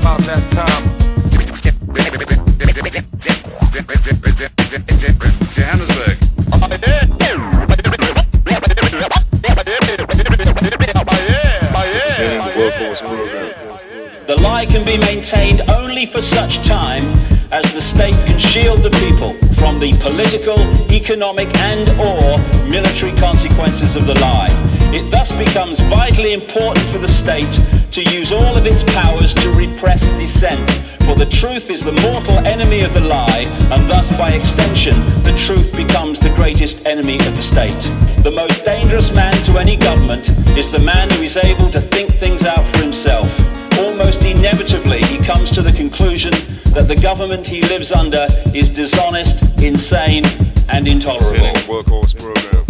about that time. Johannesburg. The lie can be maintained only for such time as the state can shield the people from the political, economic and/or military consequences of the lie. It thus becomes vitally important for the state to use all of its powers to repress dissent, for the truth is the mortal enemy of the lie, and thus by extension the truth becomes the greatest enemy of the state. The most dangerous man to any government is the man who is able to think things out for himself. Almost inevitably he comes to the conclusion that the government he lives under is dishonest, insane and intolerable. Workhorse program.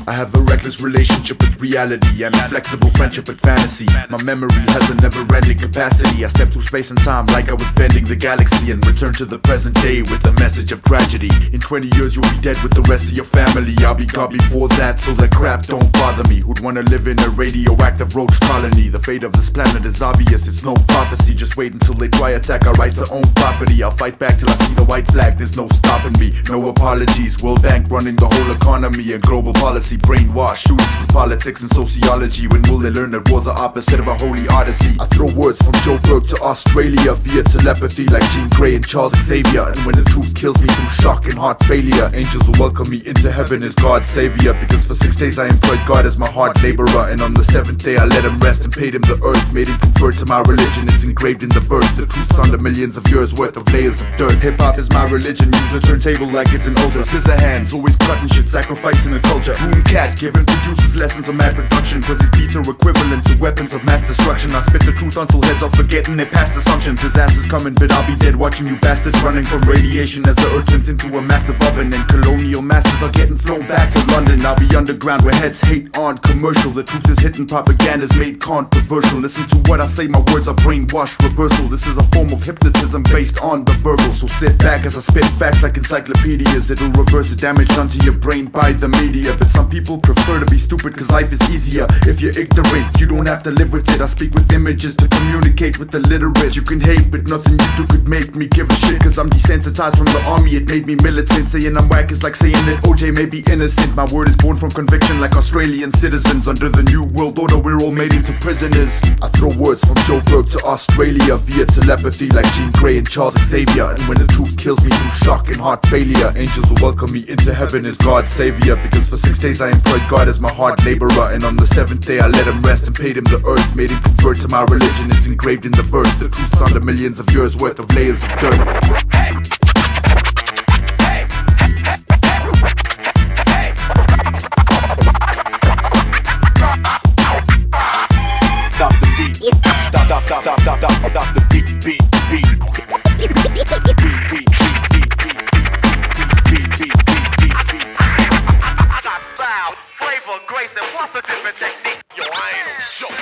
I have a reckless relationship with reality and a flexible friendship with fantasy. My memory has a never-ending capacity. I step through space and time like I was bending the galaxy and return to the present day with a message of tragedy. In 20 years you'll be dead with the rest of your family. I'll be gone before that, so that crap don't bother me. Who'd wanna live in a radioactive roach colony? The fate of this planet is obvious, it's no prophecy. Just wait until they try attack our rights to own property. I'll fight back till I see the white flag, there's no stopping me. No apologies, World Bank running the whole economy and global policy. Brainwash students with politics and sociology. When will they learn that war's the opposite of a holy odyssey? I throw words from Joburg to Australia via telepathy like Jean Grey and Charles Xavier. And when the truth kills me through shock and heart failure, angels will welcome me into heaven as God's savior. Because for 6 days I employed God as my hard laborer, and on the 7th day I let him rest and paid him the earth. Made him convert to my religion, it's engraved in the verse. The truth's under millions of years worth of layers of dirt. Hip-hop is my religion, use a turntable like it's an altar. Scissor hands, always cutting shit, sacrificing the culture. Boom cat, giving producers lessons of mad production, cause his beats are equivalent to weapons of mass destruction. I spit the truth until heads are forgetting their past assumptions. His ass is coming, but I'll be dead watching you bastards running from radiation as the earth turns into a massive oven. And colonial masters are getting flown back to London. I'll be underground where heads hate on commercial. The truth is hidden, propaganda's made controversial. Listen to what I say, my words are brainwash reversal. This is a form of hypnotism based on the verbal. So sit back as I spit facts like encyclopedias. It'll reverse the damage done to your brain by the media. But some people prefer to be stupid cause life is easier. If you're ignorant, you don't have to live with it. I speak with images to communicate with the literate. You can hate, but nothing you do could make me give a shit. Cause I'm desensitized from the army, it made me militant. Saying I'm whack is like saying that OJ may be innocent. My word is born from conviction like Australian citizens. Under the new world order we're all made into prisoners. I throw words from Joburg to Australia via telepathy like Jean Grey and Charles Xavier. And when the truth kills me through shock and heart failure, angels will welcome me into heaven as God's savior. Because for 6 days I employed God as my hard laborer, and on the 7th day I let him rest and paid him the earth. Made him convert to my religion, it's engraved in the verse. The truth's under millions of years worth of layers of dirt. Stop the beat. Stop the beat. I got style, flavor, grace, and plus a different technique. Yo, I ain't no joke.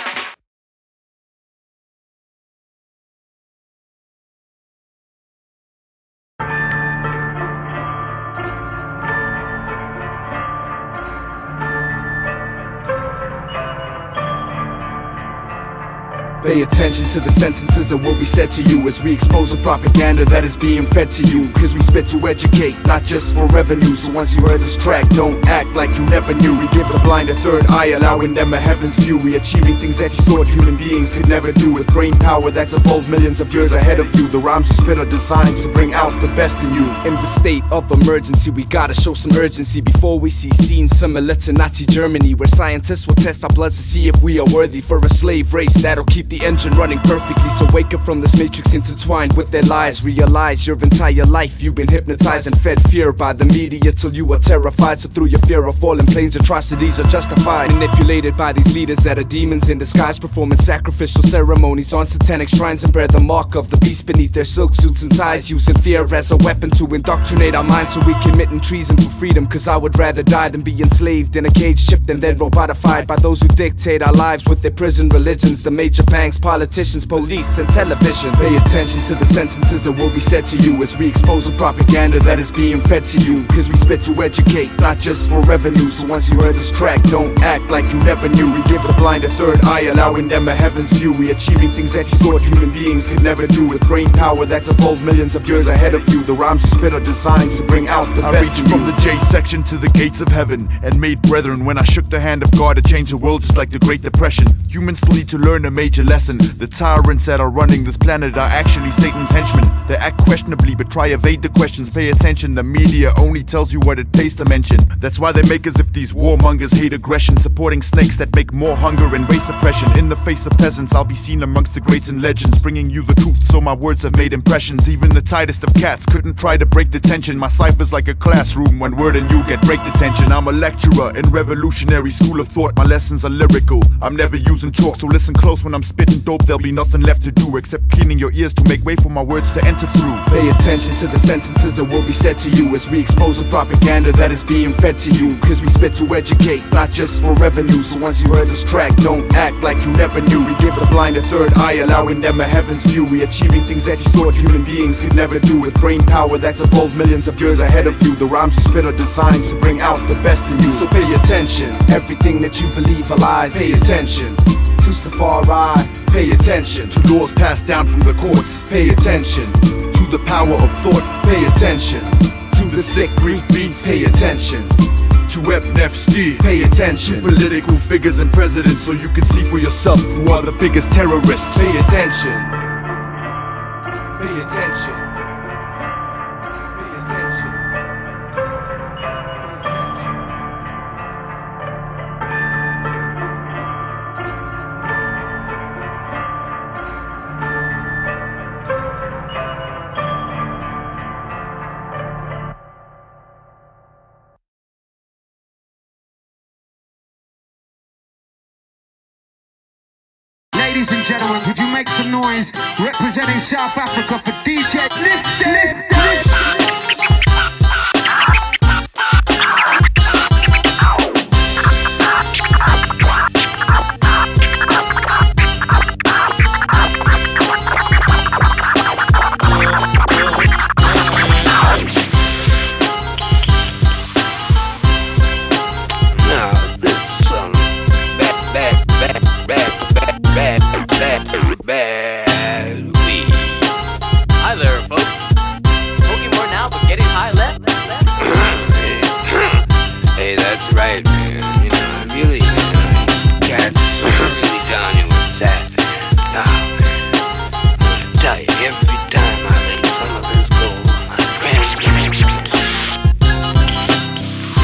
Pay attention to the sentences of what we said to you as we expose the propaganda that is being fed to you. Cause we spit to educate, not just for revenue. So once you heard this track, don't act like you never knew. We give the blind a third eye, allowing them a heaven's view. We achieving things that you thought human beings could never do. With brain power that's evolved millions of years ahead of you. The rhymes you spit are designed to bring out the best in you. In the state of emergency, we gotta show some urgency before we see scenes similar to Nazi Germany, where scientists will test our bloods to see if we are worthy for a slave race that'll keep the engine running perfectly. So wake up from this matrix intertwined with their lies. Realize your entire life you've been hypnotized and fed fear by the media till you are terrified. So through your fear of falling planes, atrocities are justified. Manipulated by these leaders that are demons in disguise, performing sacrificial ceremonies on satanic shrines and bear the mark of the beast beneath their silk suits and ties, using fear as a weapon to indoctrinate our minds so we committing treason for freedom. Cause I would rather die than be enslaved in a cage shipped and then robotified by those who dictate our lives with their prison religions. The major bang banks, politicians, police, and television. Pay attention to the sentences that will be said to you as we expose the propaganda that is being fed to you. Cause we spit to educate, not just for revenue. So once you heard this track, don't act like you never knew. We give the blind a third eye, allowing them a heaven's view. We achieving things that you thought human beings could never do. With brain power that's evolved millions of years ahead of you. The rhymes you spit are designed to bring out the best in you. From the J section to the gates of heaven and made brethren when I shook the hand of God to change the world just like the Great Depression. Humans still need to learn a major lesson. The tyrants that are running this planet are actually Satan's henchmen. They act questionably but try evade the questions. Pay attention, the media only tells you what it pays to mention. That's why they make as if these warmongers hate aggression, supporting snakes that make more hunger and race oppression. In the face of peasants, I'll be seen amongst the greats and legends, bringing you the truth so my words have made impressions. Even the tightest of cats couldn't try to break the tension. My cipher's like a classroom when word and you get break detention. I'm a lecturer in revolutionary school of thought. My lessons are lyrical, I'm never using chalk. So listen close when I'm spitting dope, there'll be nothing left to do except cleaning your ears to make way for my words to enter through. Pay attention to the sentences that will be said to you as we expose the propaganda that is being fed to you. Cause we spit to educate, not just for revenue. So once you heard this track, don't act like you never knew. We give the blind a third eye, allowing them a heaven's view. We achieving things that you thought human beings could never do. With brain power that's evolved millions of years ahead of you. The rhymes you spit are designed to bring out the best in you. So pay attention, everything that you believe are lies. Pay attention to Safari, pay attention to laws passed down from the courts. Pay attention to the power of thought. Pay attention to the sick Greek beats. Pay attention to Epnefsky. Pay attention to political figures and presidents so you can see for yourself who are the biggest terrorists. Pay attention. Pay attention. Pay attention. Ladies and gentlemen, would you make some noise representing South Africa for DJ Lift. Hi there, folks. Smoking more now, but getting high left. Hey, that's right, man. You know, I really, got really down here with that. Now, I'm gonna tell you, every time I let some of this go, my friends,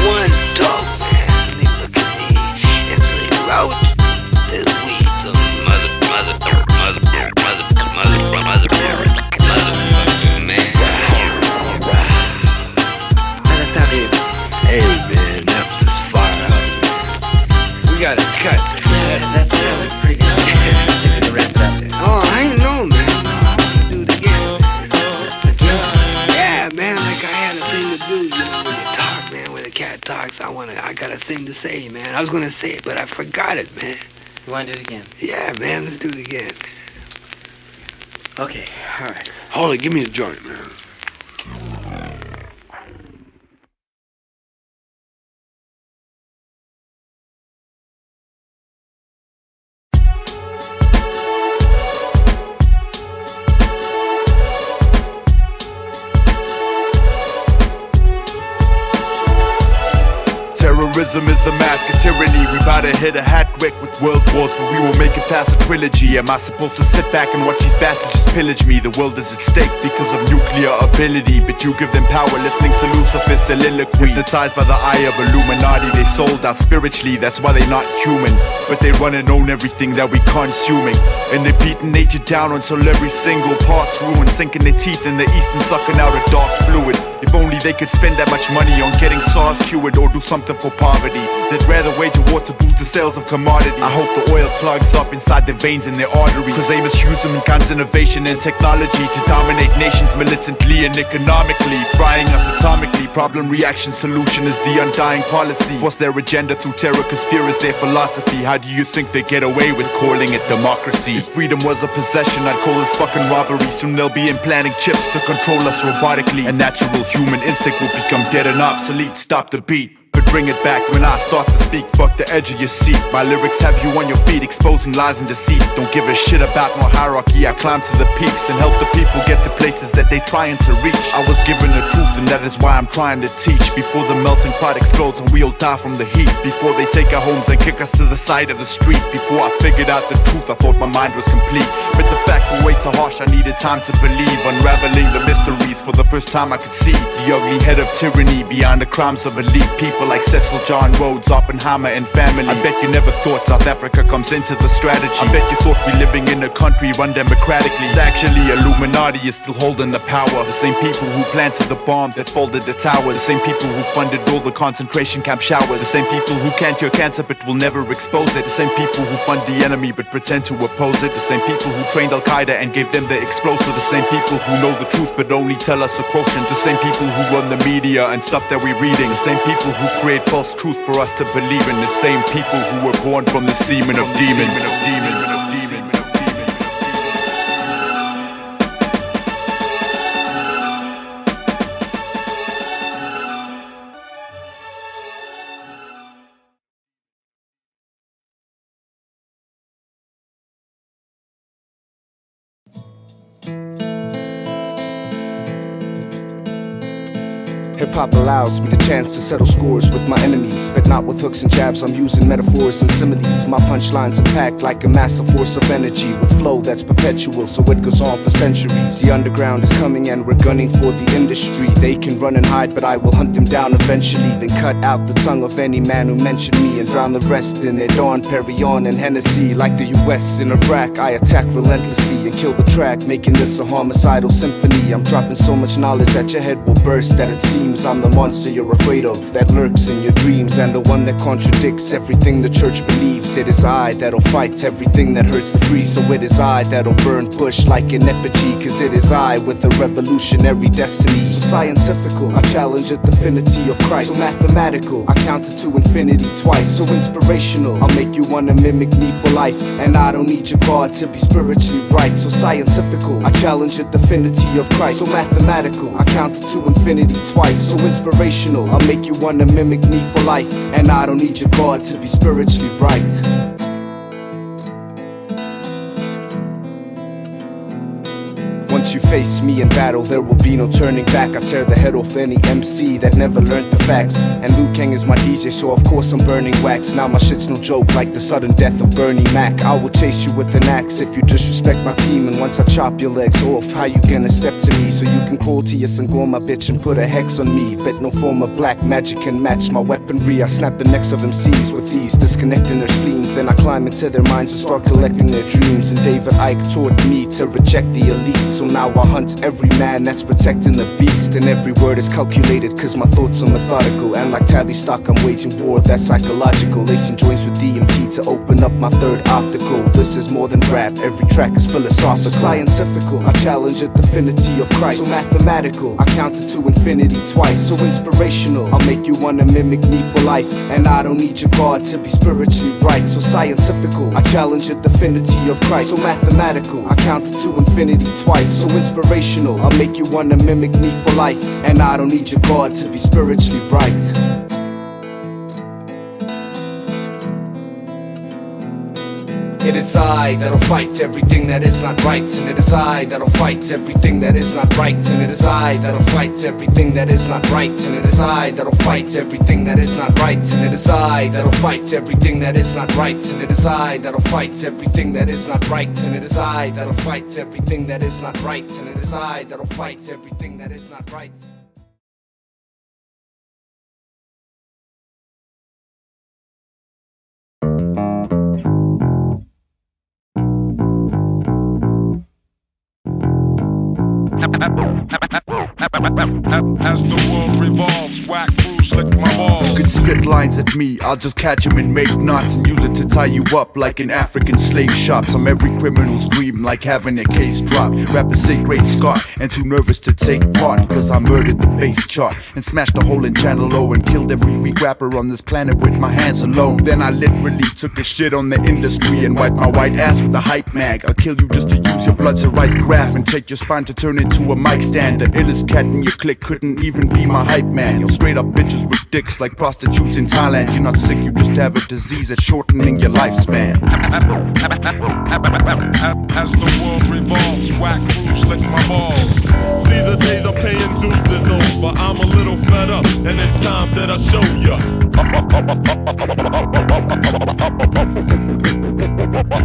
one dog, man, they look at me and say, "Roach, this weed's a motherfucking man." That's how it is. Hey, man, that's as far out. We gotta cut. That's pretty good. If you wrap it up there. Oh, I know, man. Let's do it again. Yeah, man, like I had a thing to do. You know, when you talk, man, when a cat talks, I got a thing to say, man. I was gonna say it, but I forgot it, man. You want to do it again? Yeah, man, let's do it again. Okay, all right. Hold it, give me a joint, man. Terrorism is the mask of tyranny. We bout to hit a hat quick with world wars, but we will make it past a trilogy. Am I supposed to sit back and watch these bastards just pillage me? The world is at stake because of nuclear ability, but you give them power listening to Lucifer's soliloquy. Hypnotized by the eye of Illuminati, they sold out spiritually, that's why they not human. But they run and own everything that we consuming, and they beating nature down until every single part's ruined, sinking their teeth in the east and sucking out a dark fluid. If only they could spend that much money on getting SARS cured or do something for poverty. They'd rather wage a war to boost the sales of commodities. I hope the oil plugs up inside their veins and their arteries, cause they misuse humankind's innovation and technology to dominate nations militantly and economically, frying us atomically, Problem, reaction, solution is the undying policy. Force their agenda through terror cause fear is their philosophy. How do you think they get away with calling it democracy? If freedom was a possession, I'd call this fucking robbery. Soon they'll be implanting chips to control us robotically. A natural human instinct will become dead and obsolete. Stop the beat, but bring it back when I start to speak. Fuck the edge of your seat. My lyrics have you on your feet, exposing lies and deceit. Don't give a shit about no hierarchy. I climb to the peaks and help the people get to places that they trying to reach. I was given the truth and that is why I'm trying to teach. Before the melting pot explodes and we'll die from the heat. Before they take our homes and kick us to the side of the street. Before I figured out the truth, I thought my mind was complete. But the facts were way too harsh, I needed time to believe. Unraveling the mysteries, for the first time I could see the ugly head of tyranny behind the crimes of elite people like Cecil John Rhodes, Oppenheimer and family. I bet you never thought South Africa comes into the strategy. I bet you thought we living in a country run democratically. Actually, Illuminati is still holding the power. The same people who planted the bombs that folded the towers. The same people who funded all the concentration camp showers. The same people who can't cure cancer but will never expose it. The same people who fund the enemy but pretend to oppose it. The same people who trained Al-Qaeda and gave them the explosive. The same people who know the truth but only tell us a quotient. The same people who run the media and stuff that we're reading. The same people who create false truth for us to believe in. The same people who were born from the semen of demons. Hip-hop allows me the chance to settle scores with my enemies, but not with hooks and jabs. I'm using metaphors and similes. My punchlines are packed like a massive force of energy, with flow that's perpetual, so it goes on for centuries. The underground is coming and we're gunning for the industry. They can run and hide, but I will hunt them down eventually. Then cut out the tongue of any man who mentioned me and drown the rest in their Dawn, Perignon, and Hennessy. Like the US in Iraq, I attack relentlessly and kill the track, making this a homicidal symphony. I'm dropping so much knowledge that your head will burst that it seems I'm the monster you're afraid of, that lurks in your dreams, and the one that contradicts everything the church believes. It is I that'll fight everything that hurts the free. So it is I that'll burn bush like an effigy, cause it is I with a revolutionary destiny. So scientifical, I challenge the divinity of Christ. So mathematical, I count it to infinity twice. So inspirational, I'll make you wanna mimic me for life, and I don't need your God to be spiritually right. So scientifical, I challenge the divinity of Christ. So mathematical, I count it to infinity twice. So inspirational, I'll make you wanna mimic me for life, and I don't need your God to be spiritually right. Once you face me in battle, there will be no turning back. I tear the head off any MC that never learned the facts. And Liu Kang is my DJ, so of course I'm burning wax. Now my shit's no joke, like the sudden death of Bernie Mac. I will chase you with an axe if you disrespect my team. And once I chop your legs off, how you gonna step to me? So you can crawl to your Sangoma, bitch, and put a hex on me. Bet no form of black magic can match my weaponry. I snap the necks of MCs with ease, disconnecting their spleens. Then I climb into their minds and start collecting their dreams. And David Icke taught me to reject the elite. So now I hunt every man that's protecting the beast. And every word is calculated, cause my thoughts are methodical. And like Tavistock, I'm waging war that's psychological. Lacing joints with DMT to open up my third optical. This is more than rap, every track is philosophical. Scientifical, I challenge the divinity of Christ. So mathematical, I count it to infinity twice. So inspirational, I'll make you wanna mimic me for life, and I don't need your God to be spiritually right. So scientifical, I challenge the divinity of Christ. So mathematical, I count it to infinity twice. So inspirational, I'll make you wanna mimic me for life, and I don't need your God to be spiritually right. It is I that'll fight everything that is not right, and it is I that'll fight everything that is not right, and it is I that'll fight everything that is not right, and it is I that'll fight everything that is not right, and it is I that'll fight everything that is not right, and it is I that'll fight everything that is not right, and it is I that'll fight everything that is not right, and it is I that'll fight everything that is not right. As the world revolves, whack crews lick my balls. You could spit lines at me, I'll just catch him and make knots and use it to tie you up like an African slave shop. Some every criminal's dream like having a case drop. Rappers say Great Scott and too nervous to take part, cause I murdered the bass chart and smashed a hole in Channel O and killed every weak rapper on this planet with my hands alone. Then I literally took a shit on the industry and wiped my white ass with a hype mag. I'll kill you just to use your blood to write graph and take your spine to turn into a mic stand. The illest cat in your clique couldn't even be my hype man. You're straight up bitches with dicks like prostitutes in Thailand. You're not sick, you just have a disease that's shortening your lifespan. As the world revolves, whack crews lick my balls. See the days I'm paying dues is over. I'm a little fed up, and it's time that I show ya.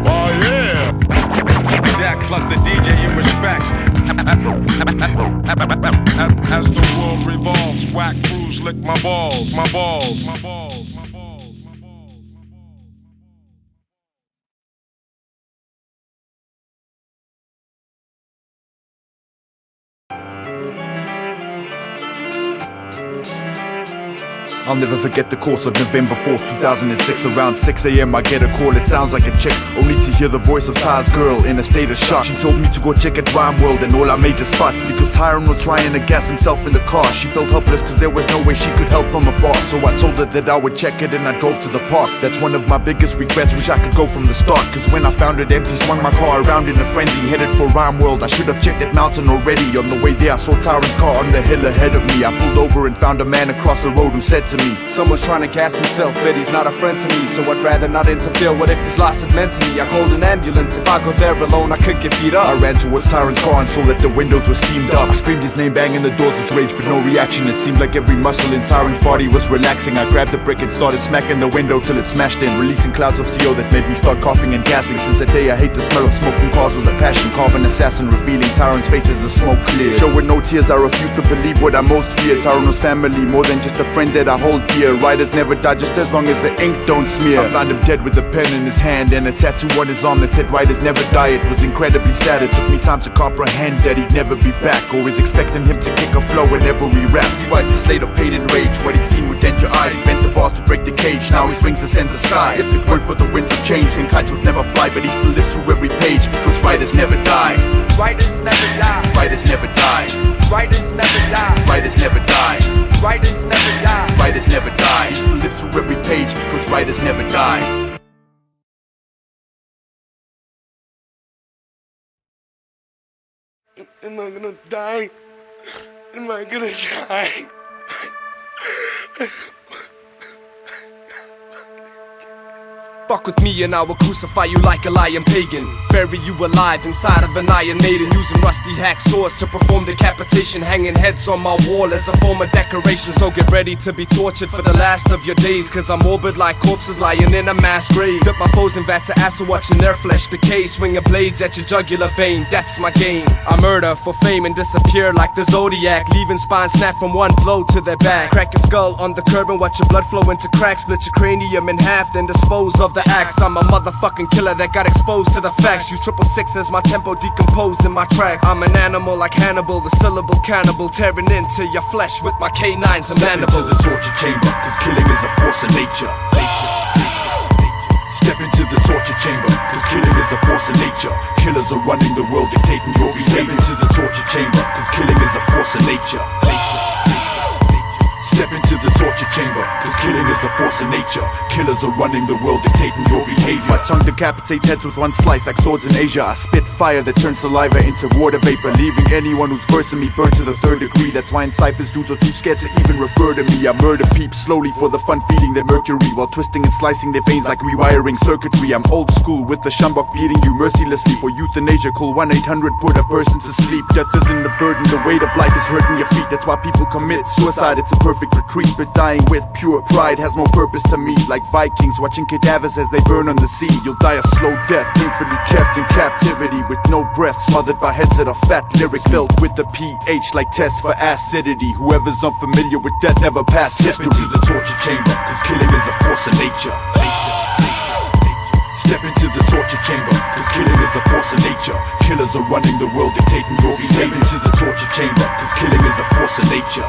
Oh yeah! That plus the DJ you respect. As the world revolves, whack crews lick my balls, my balls, my balls, my balls, my balls. I'll never forget the course of November 4th, 2006. Around 6 a.m. I get a call, it sounds like a chick, only to hear the voice of Ty's girl in a state of shock. She told me to go check at Rhyme World and all our major spots, because Tyron was trying to gas himself in the car. She felt helpless cause there was no way she could help from afar. So I told her that I would check it and I drove to the park. That's one of my biggest regrets, wish I could go from the start. Cause when I found it empty, swung my car around in a frenzy, headed for Rhyme World. I should have checked that mountain already. On the way there I saw Tyron's car on the hill ahead of me. I pulled over and found a man across the road who said to me, someone's trying to gas himself, but he's not a friend to me, so I'd rather not interfere. What if he's lost it mentally? I called an ambulance. If I go there alone, I could get beat up. I ran towards Tyron's car and saw that the windows were steamed up. I screamed his name, banging the doors with rage, but no reaction. It seemed like every muscle in Tyron's body was relaxing. I grabbed the brick and started smacking the window till it smashed in, releasing clouds of CO that made me start coughing and gasping. Since that day I hate the smell of smoking cars with a passion. Carbon assassin revealing Tyron's face as the smoke cleared. Showing no tears, I refuse to believe what I most fear. Tyron was family, more than just a friend that I hold dear. Writers never die, just as long as the ink don't smear. I found him dead with a pen in his hand and a tattoo on his arm that said writers never die. It was incredibly sad, it took me time to comprehend that he'd never be back. Always expecting him to kick a flow whenever we rap. He wiped his slate of pain and rage, what he'd seen would dent your eyes. He bent the bars to break the cage, now his wings ascend the sky. If it weren't for the winds of change, then kites would never fly. But he still lives through every page, because writers never die. Writers never die. Writers never die. Writers never die. Writers never die. Writers never die. Writers never die. He still lives through every page, because writers never die. Am I gonna die? Am I gonna die? Fuck with me and I will crucify you like a lion pagan. Bury you alive inside of an Iron Maiden, using rusty hacksaws to perform decapitation, hanging heads on my wall as a form of decoration. So get ready to be tortured for the last of your days, cause I'm morbid like corpses lying in a mass grave. Dip my foes in vats of acid, watching their flesh decay, swinging blades at your jugular vein, that's my game. I murder for fame and disappear like the Zodiac, leaving spine snapped from one blow to their back. Crack your skull on the curb and watch your blood flow into cracks, split your cranium in half, then dispose of the axe. I'm a motherfucking killer that got exposed to the facts. You 666 as my tempo decompose in my tracks. I'm an animal like Hannibal, the syllable cannibal, tearing into your flesh with my canines and mandibles. Step into the torture chamber, cause killing is a force of nature. Step into the torture chamber, cause killing is a force of nature. Killers are running the world, dictating your behavior. Step into the torture chamber, cause killing is a force of nature. Step into the torture chamber, cause killing is a force of nature. Killers are running the world, dictating your behavior. My tongue decapitates heads with one slice like swords in Asia. I spit fire that turns saliva into water vapor, leaving anyone who's versing me burned to the third degree. That's why in ciphers dudes are too scared to even refer to me. I murder peeps slowly for the fun, feeding their mercury, while twisting and slicing their veins like rewiring circuitry. I'm old school with the sjambok, beating you mercilessly for euthanasia. Call 1-800, put a person to sleep. Death isn't a burden, the weight of life is hurting your feet. That's why people commit suicide, it's a perfect retreat. But dying with pure pride has more purpose to me. Like Vikings watching cadavers as they burn on the sea. You'll die a slow death, painfully kept in captivity, with no breath, smothered by heads that are fat lyrics, filled with the pH like tests for acidity. Whoever's unfamiliar with death never passed history. Step into the torture chamber, cause killing is a force of nature. Step into the torture chamber, cause killing is a force of nature. Killers are running the world, dictating your behavior. Step into the torture chamber, cause killing is a force of nature.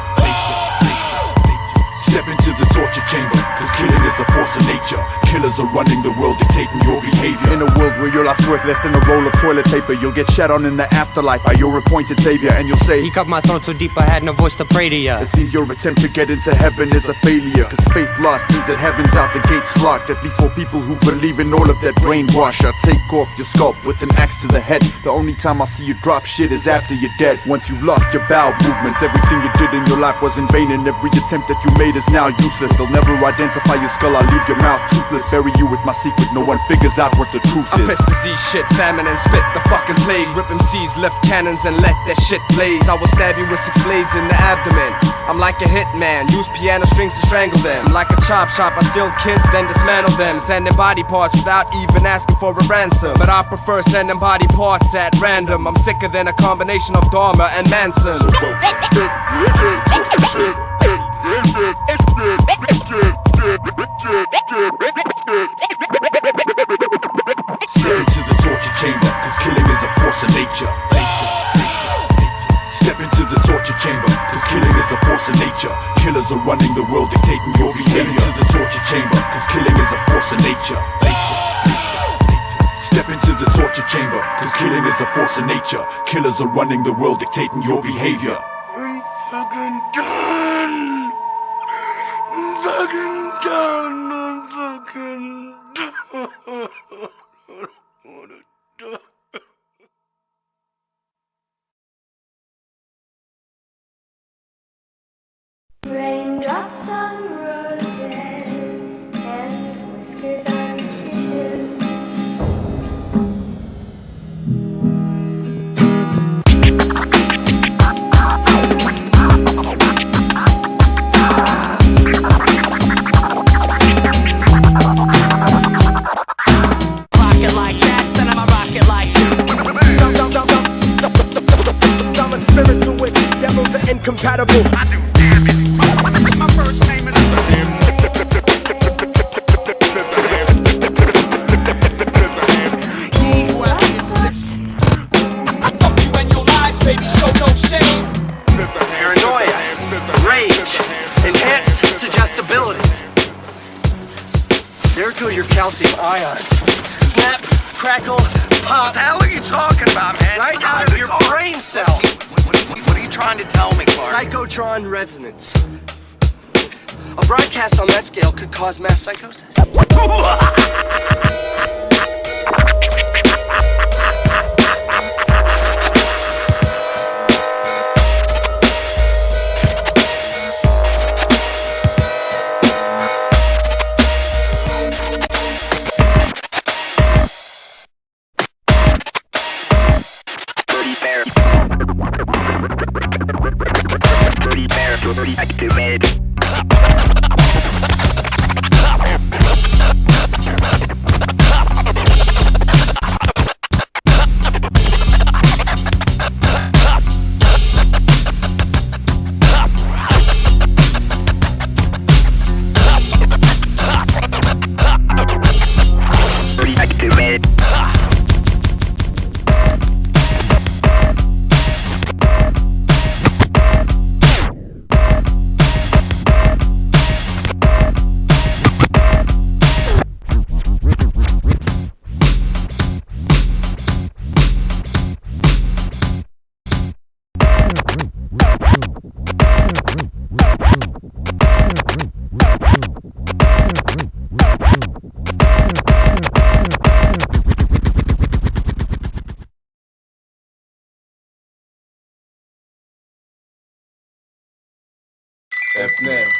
Step into the torture chamber, cause killing is a force of nature. Killers are running the world, dictating your behavior. In a world where your life's worthless in a roll of toilet paper, you'll get shat on in the afterlife by your appointed savior, and you'll say, he cut my throat so deep I had no voice to pray to ya. It seems your attempt to get into heaven is a failure, cause faith lost means that heaven's out, the gates locked. At least for people who believe in all of that brainwash. I'll take off your scalp with an axe to the head. The only time I'll see you drop shit is after you're dead. Once you've lost your bowel movements, everything you did in your life was in vain, and every attempt that you made is now useless. They'll never identify your skull, I'll leave your mouth toothless. Bury you with my secret, no one figures out what the truth is. I piss disease shit, famine and spit the fucking plague. Rip MCs, lift cannons and let that shit blaze. I will stab you with 6 blades in the abdomen. I'm like a hitman, use piano strings to strangle them. Like a chop shop, I steal kids then dismantle them. Sending body parts without even asking for a ransom. But I prefer sending body parts at random. I'm sicker than a combination of Dharma and Manson. Step into the torture chamber, cause killing is a force of nature. Step into the torture chamber, cause killing is a force of nature. Killers are running the world, dictating your behavior. Step into the torture chamber, cause killing is a force of nature. Step into the torture chamber, cause killing is a force of nature. Killers are running the world, dictating your behavior. I'm fucking done. I'm fucking done. I'm fucking done. Raindrops on roses and whiskers on kisses. Rocket like that, then I'm a rocket like you. I'm a spiritual witch, devils are incompatible. I do damage. My first name is I fuck you and your lies, baby, show no shame. Paranoia, rage, enhanced suggestibility. There go your calcium ions. Snap, crackle, pop. What the hell are you talking about, man? Right out of your brain cells. What are you trying to tell me, Clark? Psychotron resonance. A broadcast on that scale could cause mass psychosis.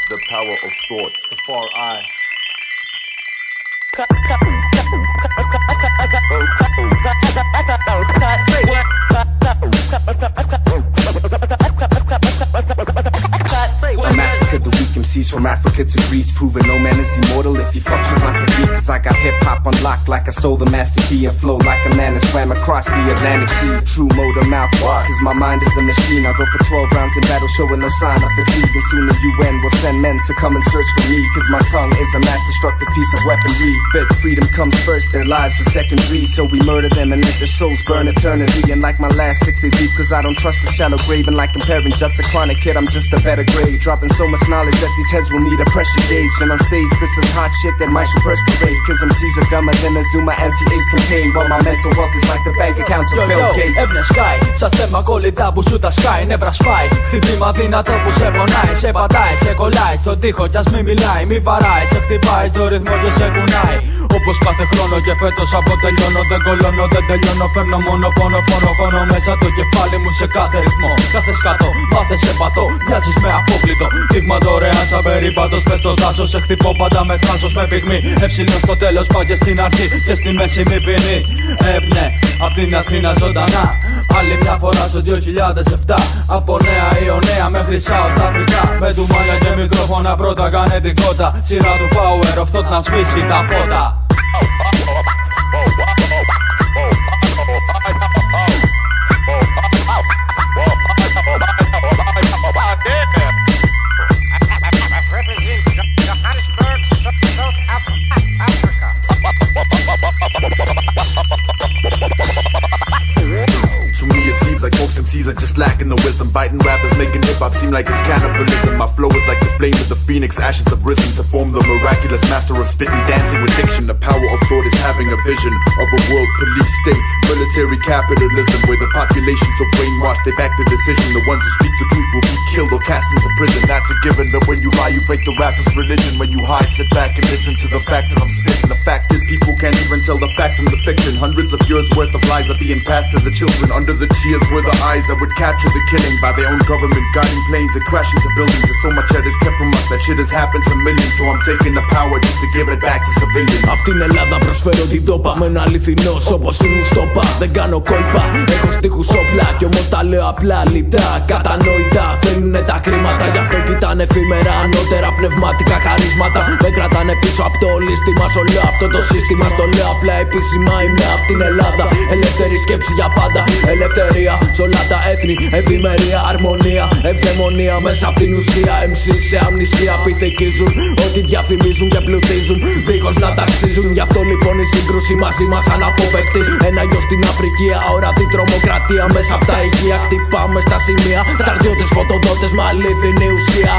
The power of thought. Safar I. I massacred the weak MCs from Africa to Greece, proving no man is immortal if he fucks with lots of beat. Cause I got hip-hop unlocked like I stole the master key, and flow like a man that swam across the Atlantic Sea. True mode of mouth, cause my mind is a machine. I'll go for 12 rounds in battle, showing no sign of fatigue. And soon the UN will send men to come and search for me, cause my tongue is a mass destructive piece of weaponry. But freedom comes first, their lives are secondary. So we murder them and let their souls burn eternity. And like my last 60 deep, cause I don't trust the shallow grave. And like comparing Jet to Chronic Kid, I'm just a better grade. Dropping so much knowledge that these heads will need a pressure gauge. And on stage, spit some hot shit that might perspirate. Cause MCs are dumber than a Zuma anti-AIDS campaign. But my mental wealth is like the bank accounts of Bill Gates. Έβνε σκάει, σαν θέμα κολλητά που σου τα σκάει. Νεύρα σπάει, χτυπήμα δυνατό που σε πονάει. Σε πατάει, σε κολλάει στον τοίχο κι ας μη μιλάει. Μη βαράει, σε χτυπάει στο ρυθμό και σε κουνάει. Όπως κάθε χρόνο και φέτος αποτελειώνω. Δεν κολλώνω, δεν τελειώνω. Φέρνω μόνο πόνο, χώνω μέσα το κεφάλι μου σε κάθε ρυθμό. Κάθε σκατό, μάθε σε πατώ, μοιάζεις με απόκλητο. Δείγμα δωρεάν σαν περίπατος, πες στο δάσος. Σε χτυπώ πάντα με θράσος, με πυγμή. Έψιλον στο τέλος, πάγε στην αρχή και στη μέση μη πίνει. Έπνε, απ' την Αθήνα ζωντανά. Άλλη μια φορά στο 2007. Από Νέα Ιωνέα μέχρι South Africa. Με τουμάνια και μικρόφωνα πρώτα κάνε την κότα. Σειρά του Power of Thought να σβήσει τα φώτα. To me it seems like most MCs are just lacking the wisdom. Biting rappers making hip-hop seem like it's cannibalism. My flow is like the flame of the phoenix. Ashes have risen to form the miraculous master of spitting, dancing with diction. The power of thought is having a vision of a world police state, military capitalism, where the population's so brainwashed they back the decision. The ones who speak the truth will be killed or cast into prison. That's a given. But when you lie, you break the rapper's religion. When you high, sit back and listen to the facts that I'm spitting. The fact is, people can't even tell the fact from the fiction. Hundreds of years worth of lies are being passed to the children. Under the tears were the eyes that would capture the killing by their own government, guiding planes and crashing to buildings. There's so much that is kept from us. That shit has happened to millions. So I'm taking the power just to give it back to civilians. Απ' την Ελλάδα προσφέρω την τόπα. Μένω αληθινός όπως ήμουν στο πα. Δεν κάνω κόλπα, έχω στίχους όπλα. Κι όμως τα λέω απλά λιτά. Κατανοητά θέλουνε τα χρήματα. Γι' αυτό κοιτάνε εφήμερα ανώτερα πνευματικά χαρίσματα. Με κρατάνε πίσω από το λίστημα. Σ' όλο αυτό το σύστημα στο λέω απλά επίσημα. Είμαι απ' την Ελλάδα. Ελεύθερη σκέψη για πάντα. Ελευθερία σ' όλα τα έθνη. Ευημερία, αρμονία, ευδαιμονία. Μέσα απ' την ουσία. MC σε αμνησία πυθικίζουν. Ό,τι διαφημίζουν και πλουτίζουν. Δίχως να ταξίζουν. Γι' αυτό λοιπόν η σύγκρουση μαζί μας αναπόφευκτη. Ένα γιο στην Αφρική, αόρατη τρομοκρατία. Μέσα απ' τα ηχεία χτυπάμε στα σημεία. Στρατιώτες, φωτοδότες με αλήθινη ουσία.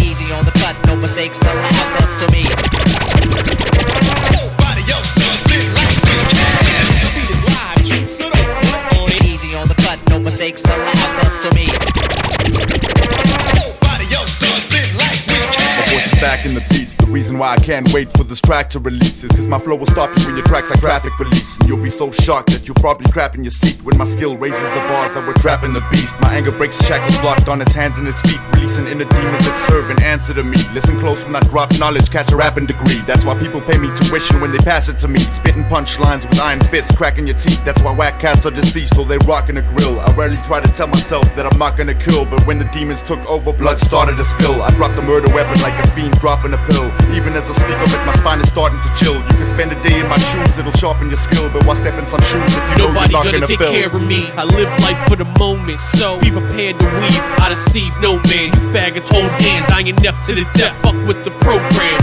Easy on the cut, no mistakes allowed, cause to me nobody else does it like we can. The beat is live, true, so don't front on it. Easy on the cut, no mistakes allowed, cause to me nobody else does it like we can. My voice is back in the beats. The reason why I can't wait for this track to release is cause my flow will stop you in your tracks like traffic police. And you'll be so shocked that you'll probably crap in your seat when my skill raises the bars that were trapping the beast. My anger breaks shackles locked on its hands and its feet, releasing inner demons that serve and answer to me. Listen close when I drop knowledge, catch a rapping degree. That's why people pay me tuition when they pass it to me. Spitting punchlines with iron fists, cracking your teeth. That's why whack cats are deceased, though they rockin' a grill. I rarely try to tell myself that I'm not gonna kill, but when the demons took over, blood started to spill. I dropped the murder weapon like a fiend dropping a pill. Even as I speak of it, my spine is starting to chill. You can spend a day in my shoes, it'll sharpen your skill, but why step in some shoes if you know you're not gonna take fill? Care of me. I live life for the moment, so be prepared to weave. I deceive no man. You faggots hold hands, I ain't enough to the death. Fuck with the program.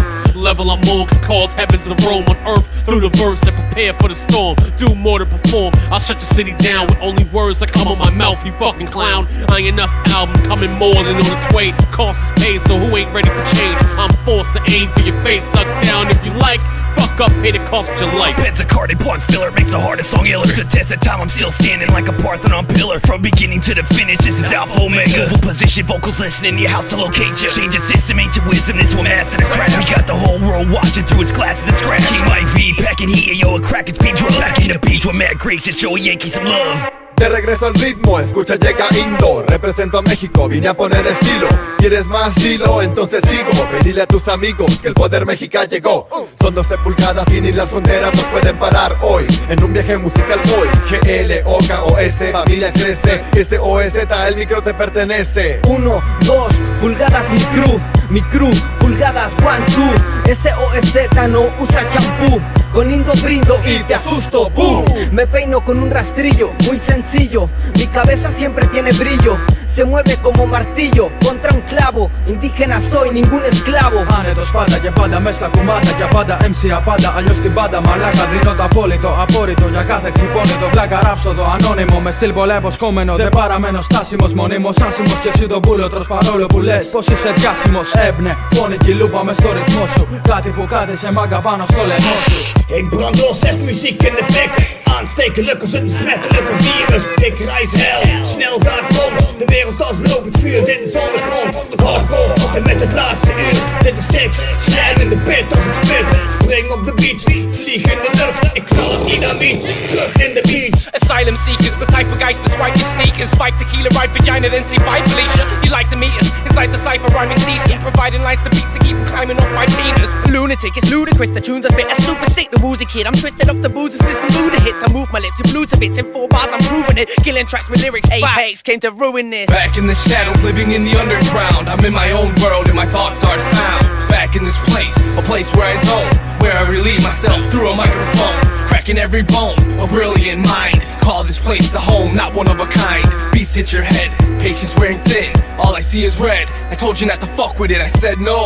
Level I'm on can cause heavens to roam on earth through the verse and prepare for the storm. Do more to perform. I'll shut your city down with only words that come on my mouth, you fucking clown. I ain't enough album coming more than on its way. Cost is paid, so who ain't ready for change? I'm forced to aim for your face, suck down if you like. Fuck up, pay the cost of your life. Ben's a carded plug filler, makes the hardest song iller. To test the time, I'm still standing like a Parthenon pillar. From beginning to the finish, this is Alpha Omega. Global position, vocals listening, your house to locate you. Change the system, ancient wisdom, this one master the craft. We got the whole world watching through its glasses and scratch. King my V, packing heat, yo, a crack its beat drum. Back in the beach with mad gracious, show a Yankee some love. De regreso al ritmo, escucha llega Indo. Represento a México, vine a poner estilo. ¿Quieres más? Dilo, entonces sigo. Pedile a tus amigos que el poder mexica llegó. Son 12 pulgadas y ni las fronteras nos pueden parar hoy. En un viaje musical voy. G-L-O-K-O-S, familia crece. S-O-Z, el micro te pertenece. 1, 2 pulgadas mi crew. Mi crew, pulgadas 1, 2. SOS no usa champú. Con Indo brindo y te asusto, boom. Me peino con un rastrillo, muy sencillo. Mi cabeza siempre tiene brillo. Se mueve como martillo contra un clavo. Indígena soy, ningún esclavo. Άνετο πάντα και πάντα μες στα κουμάτα. Για πάντα MC απάντα, αλλιώς την πάντα. Μαλάκα δίνω το απόλυτο, απόρριτο για κάθε ξυπώνητο. Βλάκα ράψοδο, ανώνυμο. Με στυλ πολλά υποσχόμενο. Δεν παραμένω στάσιμος, μονίμος άσημος. Και εσύ τον πουλο τρως παρόλο που λες πως είσαι διάσημος. Έμπνε, φωνική λούπα μες στο ρυθμό σου. Κάτι που κάθισε μάγκα πάνω στο λαιμό σου. Ik brand los, zet muziek in effect. Aanstekelijk als het besmettelijke virus. Ik reis hel, snel daar rond. De wereld als lopend vuur, dit is ondergrond. Hardcore, tot en met het laatste uur. Dit is seks, slam in de pit als het spit. Spring op de beat, vlieg in de lucht. Ik knal het dynamiet, terug in de beats. Asylum seekers, the type of guys to swipe your sneakers. Spike tequila, ride vagina, then say bye Felicia. You like to meet us, inside the cypher rhyming decent. Providing lines to beats to keep them climbing off my penis. Lunatic, it's ludicrous, the tunes I spit are super sick. The woozy kid, I'm twisted off the booze and listen to the hits. I move my lips, you blew to bits. In 4 bars, I'm proving it. Killing tracks with lyrics, Apex came to ruin this. Back in the shadows, living in the underground. I'm in my own world and my thoughts are sound. Back in this place, a place where I zone, where I relieve myself through a microphone. Cracking every bone, a brilliant mind. Call this place a home, not one of a kind. Beats hit your head, patience wearing thin. All I see is red. I told you not to fuck with it, I said no,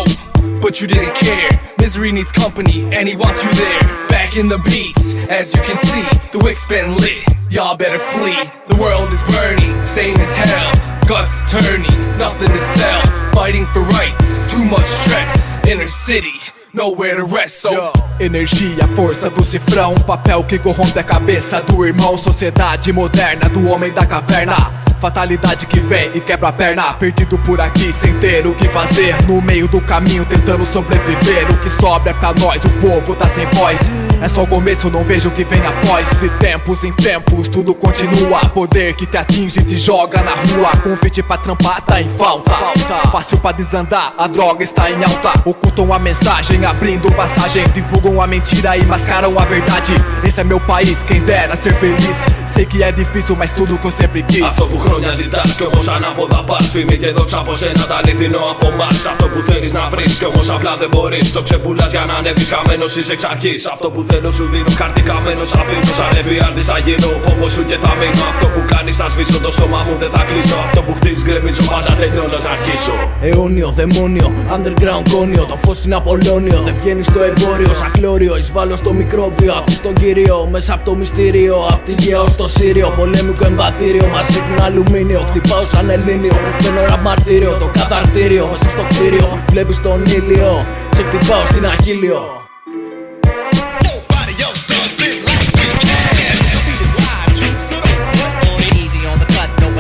but you didn't care. Misery needs company, and he wants you there. Back in the beats, as you can see, the wick's been lit. Y'all better flee. The world is burning, same as hell. Guts turning, nothing to sell. Fighting for rights, too much stress. Inner city, nowhere to rest, so energia, força do cifrão. Papel que corrompe a cabeça do irmão. Sociedade moderna do homem da caverna. Fatalidade que vem e quebra a perna. Perdido por aqui sem ter o que fazer. No meio do caminho tentando sobreviver. O que sobra é pra nós, o povo tá sem voz. É só o começo, não vejo o que vem após. De tempos em tempos tudo continua. Poder que te atinge e te joga na rua. Convite pra trampar tá em falta. Fácil pra desandar, a droga está em alta. Ocultam a mensagem, abrindo passagem. Divulgam a mentira e mascaram a verdade. Esse é meu país, quem dera ser feliz. Sei que é difícil, mas tudo que eu sempre quis. Χρόνια ζητάς κι όμως ανάποδα πας. Φήμη και δόξα από σένα τα αληθινό από μας. Αυτό που θέλεις να βρεις κι όμως απλά δεν μπορείς. Το ξεπουλάς για να ανέβεις χαμένος είσαι εξ αρχής. Αυτό που θέλω σου δίνω χάρτη καμένος αφήνω. Σαν εφιάλτης θα γίνω φόβος σου και θα μείνω. Αυτό που κάνεις θα σβήσω, το στόμα μου δεν θα κλείσω. Αυτό που χτίζεις γκρεμίζω πάντα τελειώνω να αρχίσω. Αιώνιο, δαιμόνιο, underground κόνιο. Το φως είναι απολώνιο, δεν βγαίνει στο εμπόριο. Σαν κλώριο, εισβάλλω στο μικρόβιο. Ακούς τον κύριο, μέσα από το μυστήριο. Απ' τη γεώ στο Σύριο, πολέμικο εμβατήριο. Μας ρίχνουν αλουμίνιο, χτυπάω σαν Ελλήνιο. Μπαίνω ένα μαρτύριο, το καταρτήριο. Μέσα στο κτίριο, βλέπεις τον ήλιο. Σε χτυπάω στην Αχίλιο.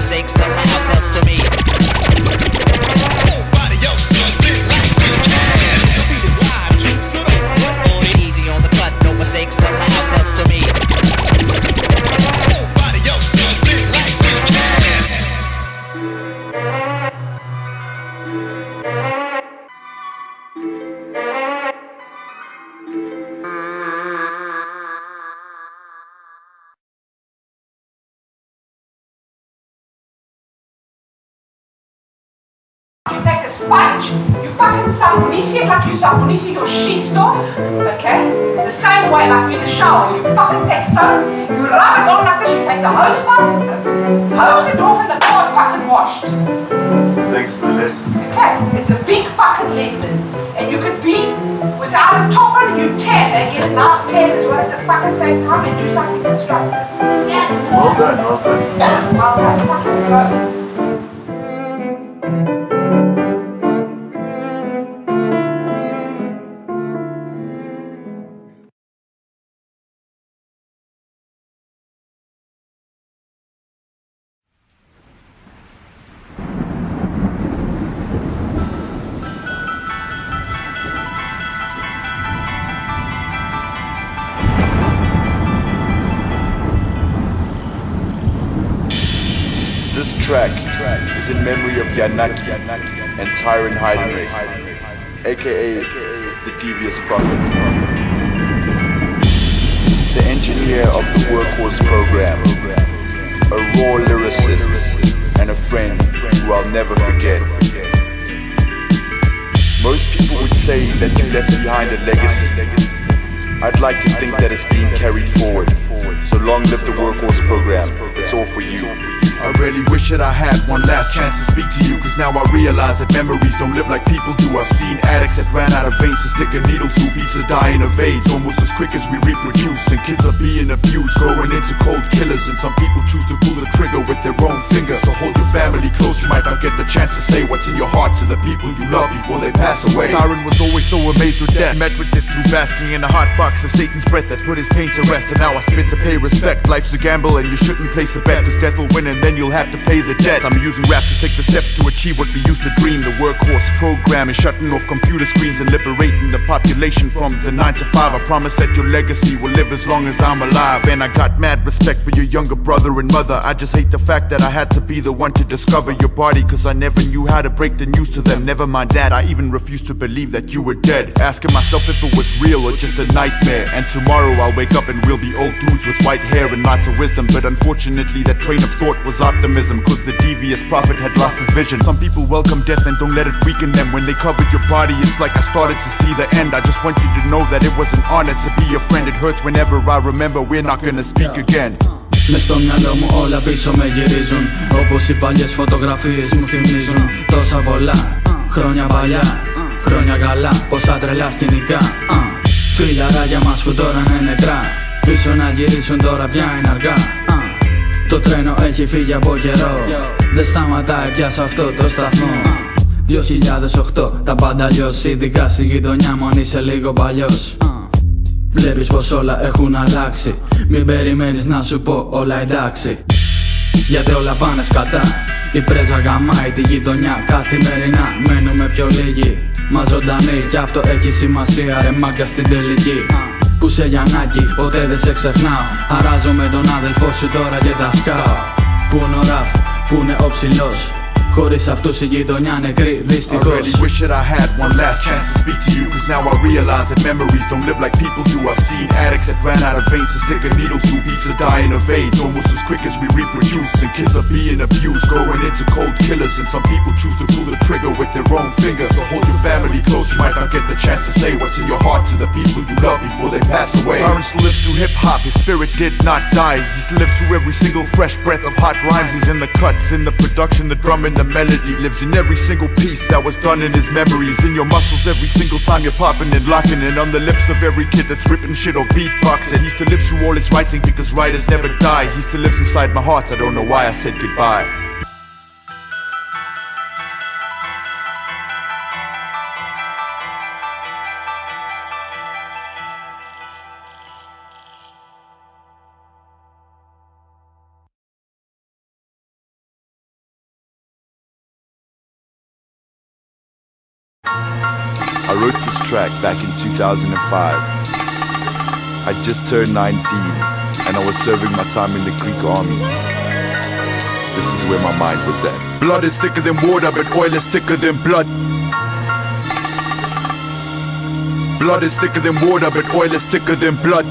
Mistakes allowed, cause to me nobody else does it like we can. The beat is live, troops are on foot. On it easy on the cut, no mistakes allowed, cause to me nobody else does it like we can. You take a sponge, you fucking sabunish it like you sabunish your shit stuff, okay? The same way like in the shower, you fucking take soap, you rub it on like this, you take the hose pipe, hose it off and the car's fucking washed. Thanks for the lesson. Okay, it's a big fucking lesson. And you could be without a top on, you tan and get a nice tan as well at the fucking same time and do something constructive. Well done, well done. Well done, fucking go. This track is in memory of Yanaki and Tyron Heidenreich, aka the Devious Prophet, the engineer of the Workhorse program, a raw lyricist and a friend who I'll never forget. Most people would say that you left behind a legacy. I'd like to think that it's being carried forward. So long live the Workhorse program. It's all for you. I really wish that I had one last chance to speak to you, cause now I realize that memories don't live like people do. I've seen addicts that ran out of veins to stick a needle through, beats are dying of AIDS almost as quick as we reproduce, and kids are being abused, growing into cold killers, and some people choose to pull the trigger with their own finger. So hold your family close, you might not get the chance to say what's in your heart to the people you love before they pass away. Tyrant was always so amazed with death, met with it through basking in a hot box of Satan's breath that put his pain to rest, and now I spit to pay respect. Life's a gamble and you shouldn't place a bet, cause death will win and then you'll have to pay the debt. I'm using rap to take the steps to achieve what we used to dream. The Workhorse program is shutting off computer screens and liberating the population from the 9 to 5. I promise that your legacy will live as long as I'm alive. And I got mad respect for your younger brother and mother. I just hate the fact that I had to be the one to discover your body, cause I never knew how to break the news to them. Never mind that, I even refused to believe that you were dead, asking myself if it was real or just a nightmare. And tomorrow I'll wake up and we'll be old dudes with white hair and lots of wisdom. But unfortunately that train of thought was optimism, cause the devious prophet had lost his vision. Some people welcome death and don't let it weaken them. When they covered your body, it's like I started to see the end. I just want you to know that it was an honor to be your friend. It hurts whenever I remember we're not gonna speak again. Μες στο μυαλό μου όλα πίσω με γυρίζουν, όπως οι παλιές φωτογραφίες μου θυμίζουν τόσα πολλά χρόνια παλιά, χρόνια καλά, πόσα τρελά σκηνικά. Φιλαράκια μας που τώρα είναι νεκρά, πίσω να γυρίσουν τώρα πια είναι αργά. Το τρένο έχει φύγει από καιρό, δεν σταματάει πια σε αυτό το σταθμό. 2008, τα πάντα αλλιώς, ειδικά στη γειτονιά μου αν είσαι λίγο παλιός. Βλέπεις πως όλα έχουν αλλάξει, μην περιμένεις να σου πω όλα εντάξει. Γιατί όλα πάνε σκατά, η πρέζα γαμάει τη γειτονιά καθημερινά. Μένουμε πιο λίγοι, μα ζωντανοί, κι αυτό έχει σημασία ρε μάγκα στην τελική. Που σε Γιαννάκη, ποτέ δεν σε ξεχνάω. Αράζω με τον αδελφό σου τώρα και τα σκάω. Πού είναι ο Ραφ, πού είναι ο ψηλός, χωρίς αυτούς η γειτονιά νεκρή δυστυχώς. I really wish that I had one last chance to speak to you, cause now I realize that memories don't live like people do. I've seen addicts that ran out of veins to stick a needle through, beats are dying of AIDS almost as quick as we reproduce, and kids are being abused, growing into cold killers, and some people choose to pull the trigger with their own finger. So hold your family close, you might not get the chance to say what's in your heart to the people you love before they pass away. Tyrant still lives through hip-hop, his spirit did not die. He still lives through every single fresh breath of hot rhymes. He's in the cuts, in the production, the drum and the melody. Lives in every single piece that was done in his memories. In your muscles every single time you're popping and locking. And on the lips of every kid that's ripping shit or beatboxing. He still lives through all his writing because writers never die. He still lives inside my heart, I don't know why I said goodbye. I wrote this track back in 2005. I just turned 19 and I was serving my time in the Greek army. This is where my mind was at. Blood is thicker than water, but oil is thicker than blood. Blood is thicker than water, but oil is thicker than blood.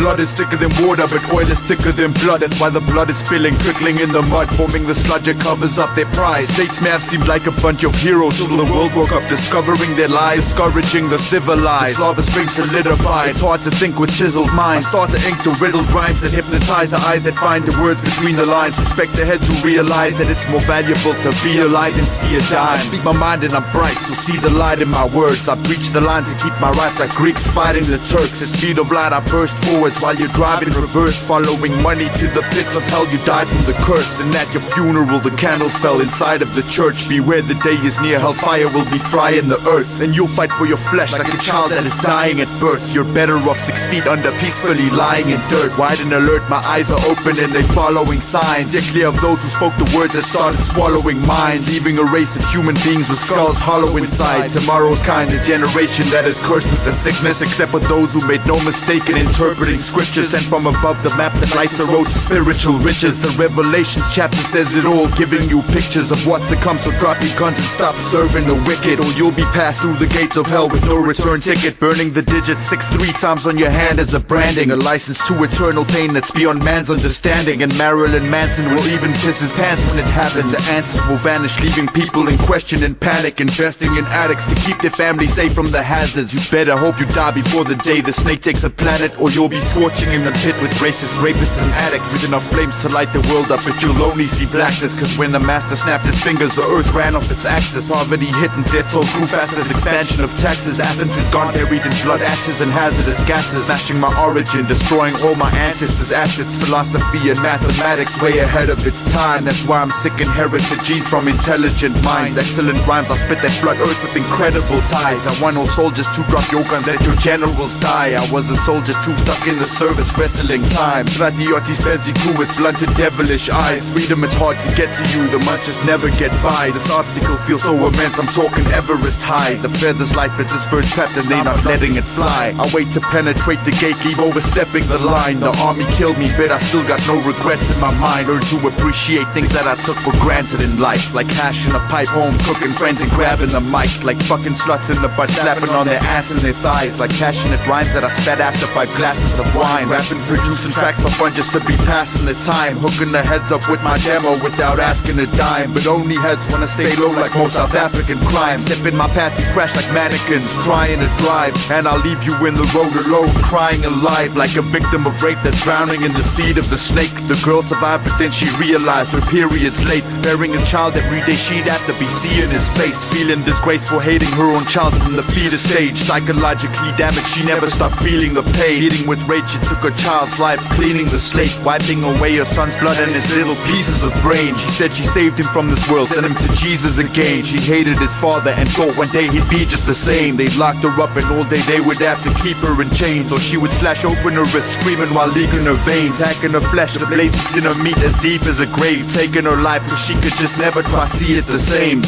Blood is thicker than water, but oil is thicker than blood. That's why the blood is spilling, trickling in the mud, forming the sludge that covers up their pride. States may have seemed like a bunch of heroes till the world woke up, discovering their lies, discouraging the civilized. Lava springs solidified, it's hard to think with chiseled minds. I start to ink the riddled rhymes that hypnotize the eyes that find the words between the lines. Suspect the heads who realize that it's more valuable to be alive than see a dime. I speak my mind and I'm bright, so see the light in my words. I breach the lines to keep my rights like Greeks fighting the Turks. At speed of light I burst forward while you're driving reverse, following money to the pits of hell. You died from the curse, and at your funeral the candles fell inside of the church. Beware, the day is near, hellfire will be frying the earth, and you'll fight for your flesh like a child that is dying at birth. You're better off 6 feet under, peacefully lying in dirt. Wide and alert, my eyes are open and they following signs. Get clear of those who spoke the words that started swallowing minds, leaving a race of human beings with skulls hollow inside. Tomorrow's kind of generation that is cursed with the sickness, except for those who made no mistake in interpreting quoting scriptures, and from above the map that lights the road to spiritual riches. The Revelations chapter says it all, giving you pictures of what's to come. So drop your guns and stop serving the wicked, or you'll be passed through the gates of hell with no return ticket. Burning the digit 6 3 times on your hand as a branding, a license to eternal pain that's beyond man's understanding. And Marilyn Manson will even piss his pants when it happens. The answers will vanish, leaving people in question and panic, investing in addicts to keep their family safe from the hazards. You better hope you die before the day the snake takes the planet, or you'll be scorching in the pit with racist rapists and addicts. With enough flames to light the world up, but you'll only see blackness. Cause when the master snapped his fingers, the earth ran off its axis. Poverty hit and death toll grew fast as expansion of taxes. Athens is gone, buried in blood, ashes and hazardous gases. Smashing my origin, destroying all my ancestors' ashes. Philosophy and mathematics way ahead of its time. That's why I'm sick inherited genes from intelligent minds. Excellent rhymes, I'll spit that flood earth with incredible tides. I want all soldiers to drop your guns, let your generals die. I was a soldier too, stuck in the service, wrestling time. Stratiotis Beziku with blunted devilish eyes. Freedom, it's hard to get to you, the months just never get by. This obstacle feels so immense, I'm talking Everest high. The feathers like that this bird's trapped and they not letting it fly. I wait to penetrate the gate, leave overstepping the line. The army killed me, but I still got no regrets in my mind. Learn to appreciate things that I took for granted in life, like hash in a pipe, home cooking, friends and grabbing the mic. Like fucking sluts in the butt, slapping on their ass and their thighs. Like passionate rhymes that I spat after 5 glasses of wine. Rapping, producing tracks for fun just to be passing the time. Hooking the heads up with my demo without asking a dime. But only heads wanna stay low like most South African crime. Step in my path, you crash like mannequins, trying to drive. And I'll leave you in the road alone, crying alive. Like a victim of rape that's drowning in the seed of the snake. The girl survived, but then she realized her period's late. Bearing his child every day, she'd have to be seeing his face. Feeling disgrace for hating her own child from the fetus stage. Psychologically damaged, she never stopped feeling the pain. Eating with rage, she took her child's life, cleaning the slate, wiping away her son's blood and his little pieces of brain. She said she saved him from this world, sent him to Jesus again. She hated his father and thought one day he'd be just the same. They locked her up and all day they would have to keep her in chains. So she would slash open her wrist, screaming while leaking her veins. Hacking her flesh, the blazes in her meat as deep as a grave. Taking her life cause she could just never try see it the same.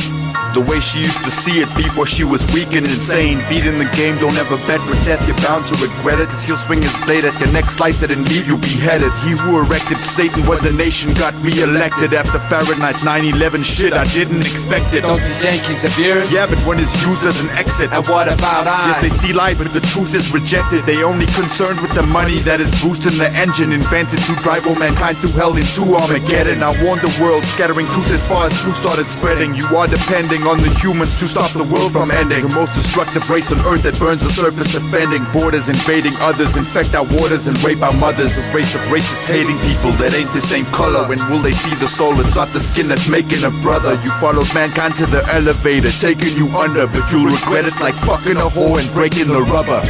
The way she used to see it before she was weak and insane. Beating the game, don't ever bet with death, you're bound to regret it. Cause he'll swing his blade at your neck, slice it and leave you beheaded. He who erected Satan when the nation got re-elected. After Fahrenheit 9/11 shit, I didn't expect it. Don't these Yankees have ears? Yeah, but when it's used as an exit. And what about I? Yes, they see lies, but the truth is rejected. They only concerned with the money that is boosting the engine, invented to drive all mankind through hell into Armageddon. I warned the world, scattering truth as far as truth started spreading. You are depending on the humans to stop the world from ending. The most destructive race on earth that burns the surface, defending borders, invading others, infect our waters and rape our mothers. A race of racists hating people that ain't the same color. When will they see the soul? It's not the skin that's making a brother. You followed mankind to the elevator, taking you under, but you'll regret it like fucking a whore and breaking the rubber.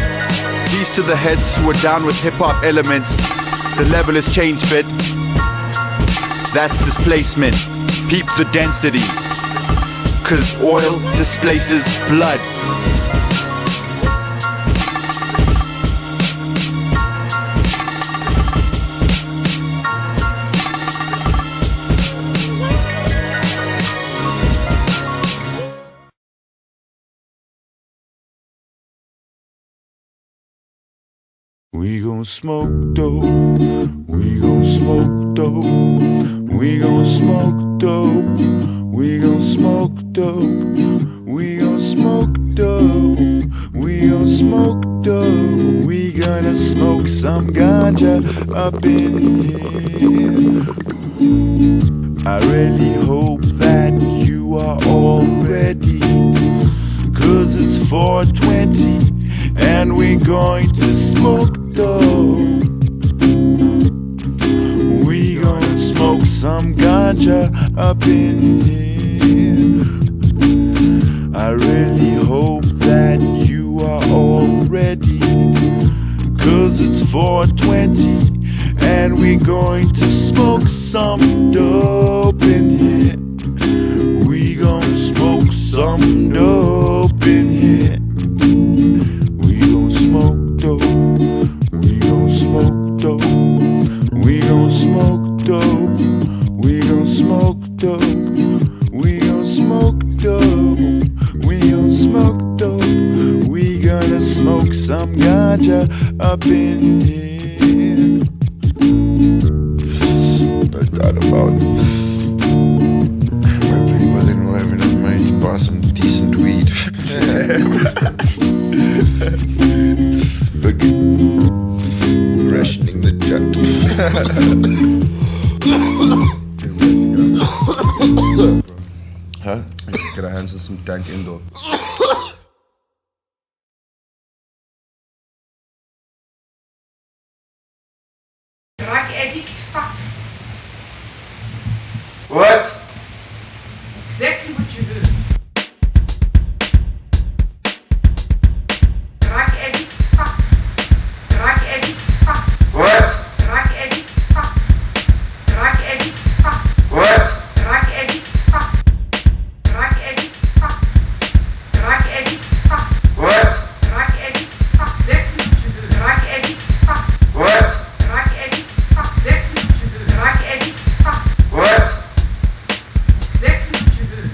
Peace to the heads who are down with hip-hop elements. The level has changed, bit. That's displacement. Peep the density. Cause oil displaces blood. We gon' smoke dope, we gon' smoke dope, we gon' smoke dope, we gon' smoke dope, we gon' smoke dope, we gon' smoke dope, we gonna smoke some ganja up in here. I really hope that you are all ready, cause it's 420 and we're going to smoke dope. We gonna smoke some ganja up in here. I really hope that you are all ready, cause it's 420 and we're going to smoke some dope in here. We gonna smoke some dope in here. We gon' smoke dope, we gon' smoke dope, we gon' smoke dope, we gon' smoke dope, we gon' smoke dope, we gon' smoke dope, we gonna smoke some ganja up in here. Get our hands on some dank indoor. Drug addict fuck. What? Exactly what you heard. Drug addict fuck. Drug addict fuck. What? Drug addict fuck. Drug addict fuck. What? Drug addict fuck. Drug addict fuck. Drug addict fuck. What? Drug addict fuck. Exactly what you heard. Drug addict fuck. What? Drug addict fuck. Exactly what you heard. Drug addict fuck. What? Exactly what you heard.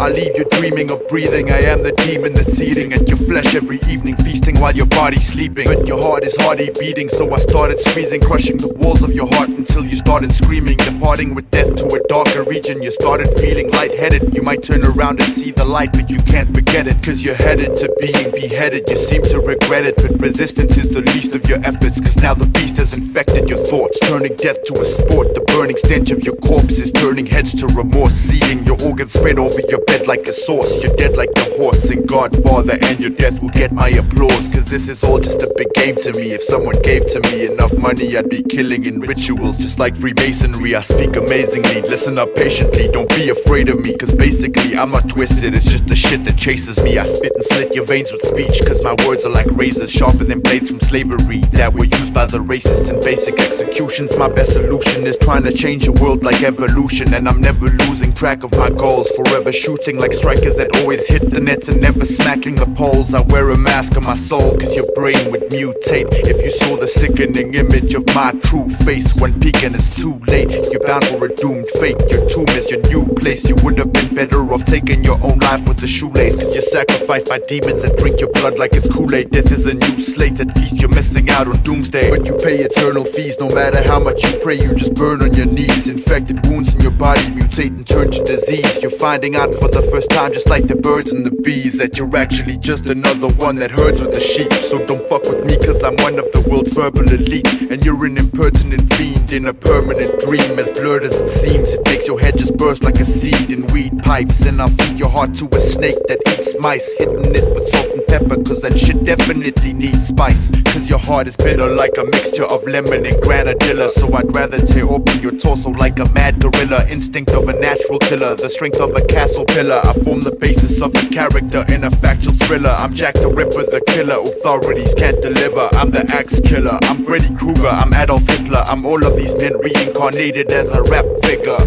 I leave you dreaming of breathing. I am the demon that's eating at your flesh every evening, feasting while your body's sleeping. But your heart is hardly beating, so I started squeezing, crushing the walls of your heart until you started screaming, departing with death to a darker region. You started feeling lightheaded. You might turn around and see the light, but you can't forget it, cause you're headed to being beheaded. You seem to regret it, but resistance is the least of your efforts, cause now the beast has infected your thoughts, turning death to a sport. The burning stench of your corpse is turning heads to remorse, seeing your organs spread over your bed like a sauce. You're dead like the horse in Godfather, and your death will get my applause, cause this is all just a big game to me. If someone gave to me enough money, I'd be killing in rituals just like Freemasonry. I speak amazingly, listen up patiently, don't be afraid of me, cause basically I'm not twisted, it's just the shit that chases me. I spit and slit your veins with speech, cause my words are like razors, sharper than blades from slavery that were used by the racists in basic executions. My best solution is trying to change the world like evolution, and I'm never losing track of my goals, forever shooting like strikers that always hit the nets and never smacking the poles. I wear a mask on my soul, cause your brain would mutate if you saw the sickening image of my true face. When peeking it's too late, you're bound for a doomed fate. Your tomb is your new place. You would have been better off taking your own life with a shoelace, cause you're sacrificed by demons that drink your blood like it's Kool-Aid. Death is a new slate, at least you're missing out on doomsday, but you pay eternal fees. No matter how much you pray, you just burn on your knees. Infected wounds in your body mutate and turn to disease. You're finding out for the first time, just like the birds and the bees, that you're actually just another one that herds with the sheep. So don't fuck with me, cause I'm one of the world's verbal elite, and you're an impertinent fiend in a permanent dream. As blurred as it seems, it makes your head just burst like a seed in weed pipes, and I'll feed your heart to a snake that eats mice, hitting it with salt and pepper, cause that shit definitely needs spice. Cause your heart is bitter like a mixture of lemon and granadilla, so I'd rather tear open your torso like a mad gorilla. Instinct of a natural killer, the strength of a castle pillar. I form the basis of a character in a factual thriller. I'm Jack the Ripper, the killer authorities can't deliver. I'm the axe killer, I'm Freddy Krueger, I'm Adolf Hitler. I'm all of these men reincarnated as a rap figure.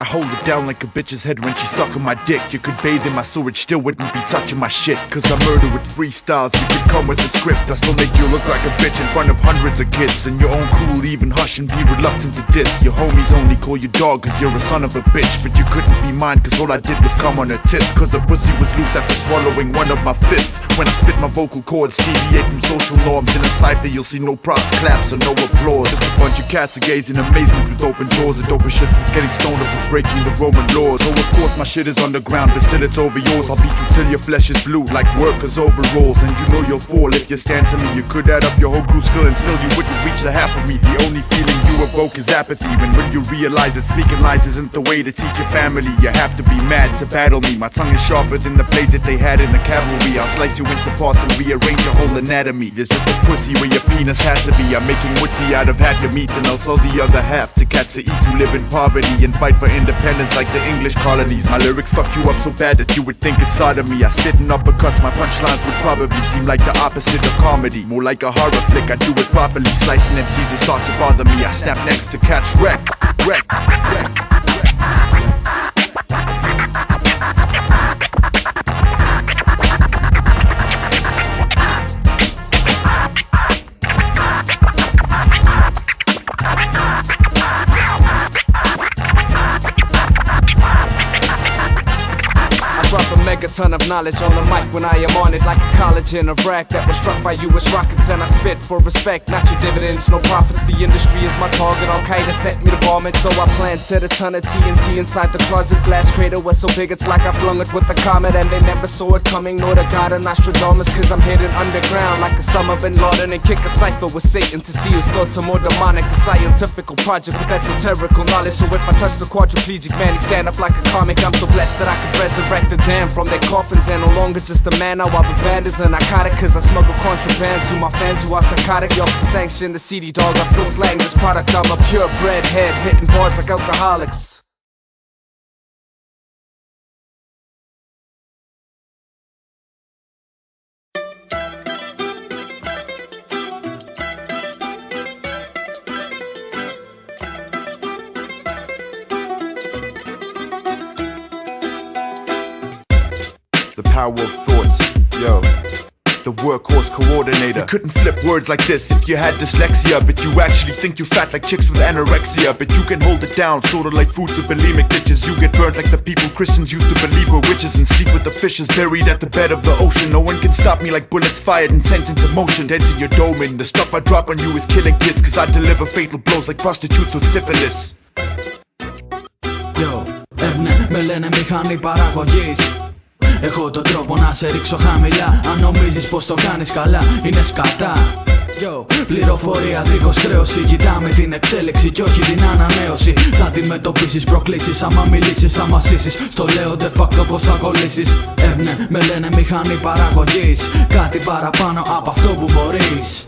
I hold it down like a bitch's head when she's sucking my dick. You could bathe in my sewage, still wouldn't be touching my shit, cause I murder with freestyles. You could come with a script, I still make you look like a bitch in front of hundreds of kids, and your own crew will even hush and be reluctant to diss. Your homies only call you dog cause you're a son of a bitch, but you couldn't be mine cause all I did was come on her tits, cause the pussy was loose after swallowing one of my fists. When I spit my vocal cords deviate from social norms. In a cypher you'll see no props, claps or no applause, just a bunch of cats that gaze in amazement with open doors. The dopest shit since getting stoned up for breaking the Roman laws. Oh, of course my shit is underground, but still it's over yours. I'll beat you till your flesh is blue like workers' overalls, and you know you'll fall if you stand to me. You could add up your whole crew skill and still you wouldn't reach the half of me. The only feeling you evoke is apathy, when you realize that speaking lies isn't the way to teach your family. You have to be mad to battle me. My tongue is sharper than the blades that they had in the cavalry. I'll slice you into parts and rearrange your whole anatomy. There's just a pussy where your penis has to be. I'm making woodsy out of half your meat, and I'll sell the other half to cats to eat who live in poverty and fight for independence. independence like the English colonies. My lyrics fuck you up so bad that you would think it's sodomy. I spit in uppercuts, my punchlines would probably seem like the opposite of comedy. More like a horror flick, I do it properly. Slicing MCs is start to bother me. I snap next to catch wreck. Ton of knowledge on the mic when I am on it, like a college in Iraq that was struck by US rockets, and I spit for respect, not your dividends, no profits. The industry is my target. Al-Qaeda sent me to bomb it, so I planted a ton of TNT inside the closet. Blast crater was so big it's like I flung it with a comet, and they never saw it coming, nor the god of Nostradamus, cause I'm hidden underground like a Osama bin Laden, and kick a cipher with Satan to see whose thoughts are more demonic. A scientific project with esoterical knowledge, so if I touch the quadriplegic man, he stand up like a comic. I'm so blessed that I could resurrect the damn from their coffins, and no longer just a man. Now I'll be banned as a narcotic, cause I smuggle contraband to my fans who are psychotic. Y'all can sanction the CD dog, I still slang this product. I'm a purebred head, hitting bars like alcoholics. The power of thoughts, yo. The workhorse coordinator. You couldn't flip words like this if you had dyslexia, but you actually think you're fat like chicks with anorexia. But you can hold it down, sorta like foods with bulimic ditches. You get burnt like the people Christians used to believe were witches, and sleep with the fishes buried at the bed of the ocean. No one can stop me like bullets fired and sent into motion. Denting your dome in. The stuff I drop on you is killing kids, cause I deliver fatal blows like prostitutes with syphilis. Yo, με λένε μηχανή παραγωγής. Έχω τον τρόπο να σε ρίξω χαμηλά. Αν νομίζεις πως το κάνεις καλά, είναι σκατά. Yo, πληροφορία δίχως χρέωση. Κοιτάμε την εξέλιξη και όχι την ανανέωση. Θα αντιμετωπίσεις προκλήσεις. Άμα μιλήσεις θα μασίσεις. Στο λέω de facto πως θα κολλήσεις. Ναι, με λένε μηχανή παραγωγής. Κάτι παραπάνω από αυτό που μπορείς.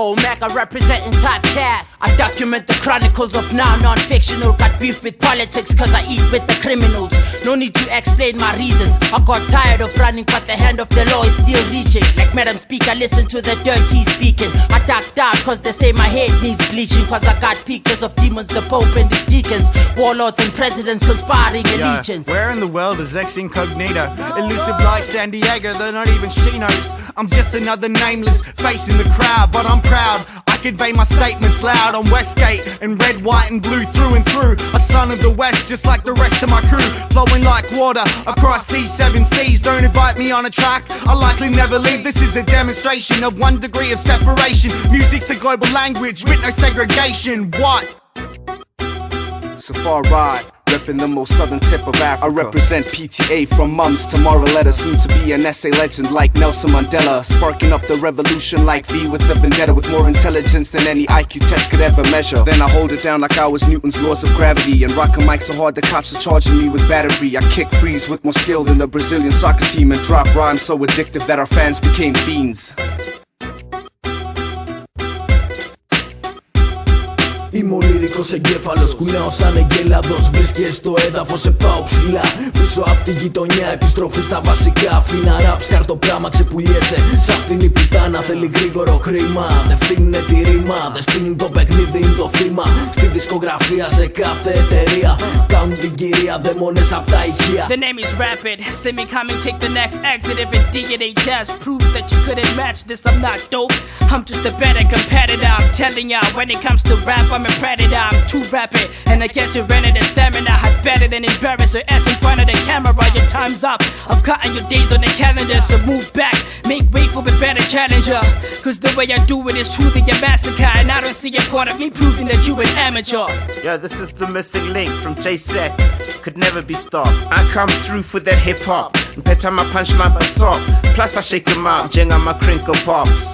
Old Mac, I representing typecast. I document the chronicles of now non-fictional. Got beef with politics cause I eat with the criminals. No need to explain my reasons. I got tired of running but the hand of the law is still reaching. Like Madam Speaker, listen to the dirty speaking. I duck down cause they say my head needs bleaching. Cause I got pictures of demons, the Pope and his deacons. Warlords and presidents conspiring allegiance. Where in the world is Ex Incognito? Elusive like San Diego, they're not even she knows. I'm just another nameless face in the crowd, but I'm proud. I convey my statements loud on Westgate in red, white and blue through and through. A son of the West just like the rest of my crew. Flowing like water across these 7 seas. Don't invite me on a track, I'll likely never leave. This is a demonstration of 1 degree of separation. Music's the global language with no segregation. What? It's a far ride, repping the most southern tip of Africa. I represent PTA from mums to Moraletta, soon to be an essay legend like Nelson Mandela. Sparking up the revolution like V with the vendetta, with more intelligence than any IQ test could ever measure. Then I hold it down like I was Newton's laws of gravity, and rock a mic so hard the cops are charging me with battery. I kick freeze with more skill than the Brazilian soccer team, and drop rhymes so addictive that our fans became fiends. Είμαι ο λυρικός εγκέφαλος, κουνάω σαν εγκέλαδος. Βρίσκες στο έδαφος, σε πάω ψηλά. Πίσω απ' τη γειτονιά, επιστροφή στα βασικά. Φίνα ραψ, καρτοπράμα, ξεπουλιέσαι. Σ' αυτήν η πουτάνα θέλει γρήγορο χρήμα. Δεν φτύνε τη ρήμα, δεν στείνει το παιχνίδι, είναι το θύμα. Στη δισκογραφία σε κάθε εταιρεία κάνουν την κυρία δαίμονες απ' τα ηχεία. The name is Rapid, see me coming, take the next exit. If indeed it ain't just proof that you couldn't match this, I'm not dope. I'm just a better competitor, I'm telling ya. When it comes to rap, I'm a predator, I'm too rapid. And I guess you're running the stamina. I better than embarrass your ass in front of the camera. Your time's up, I'm cutting your days on the calendar. So move back, make way for a better challenger. Cause the way I do it is truly a massacre. And I don't see a point of me proving that you an amateur. Yeah, this is the missing link from J-Set. Could never be stopped. I come through for that hip hop. Better my punchline by salt. Plus I shake them out, jenga my crinkle pops.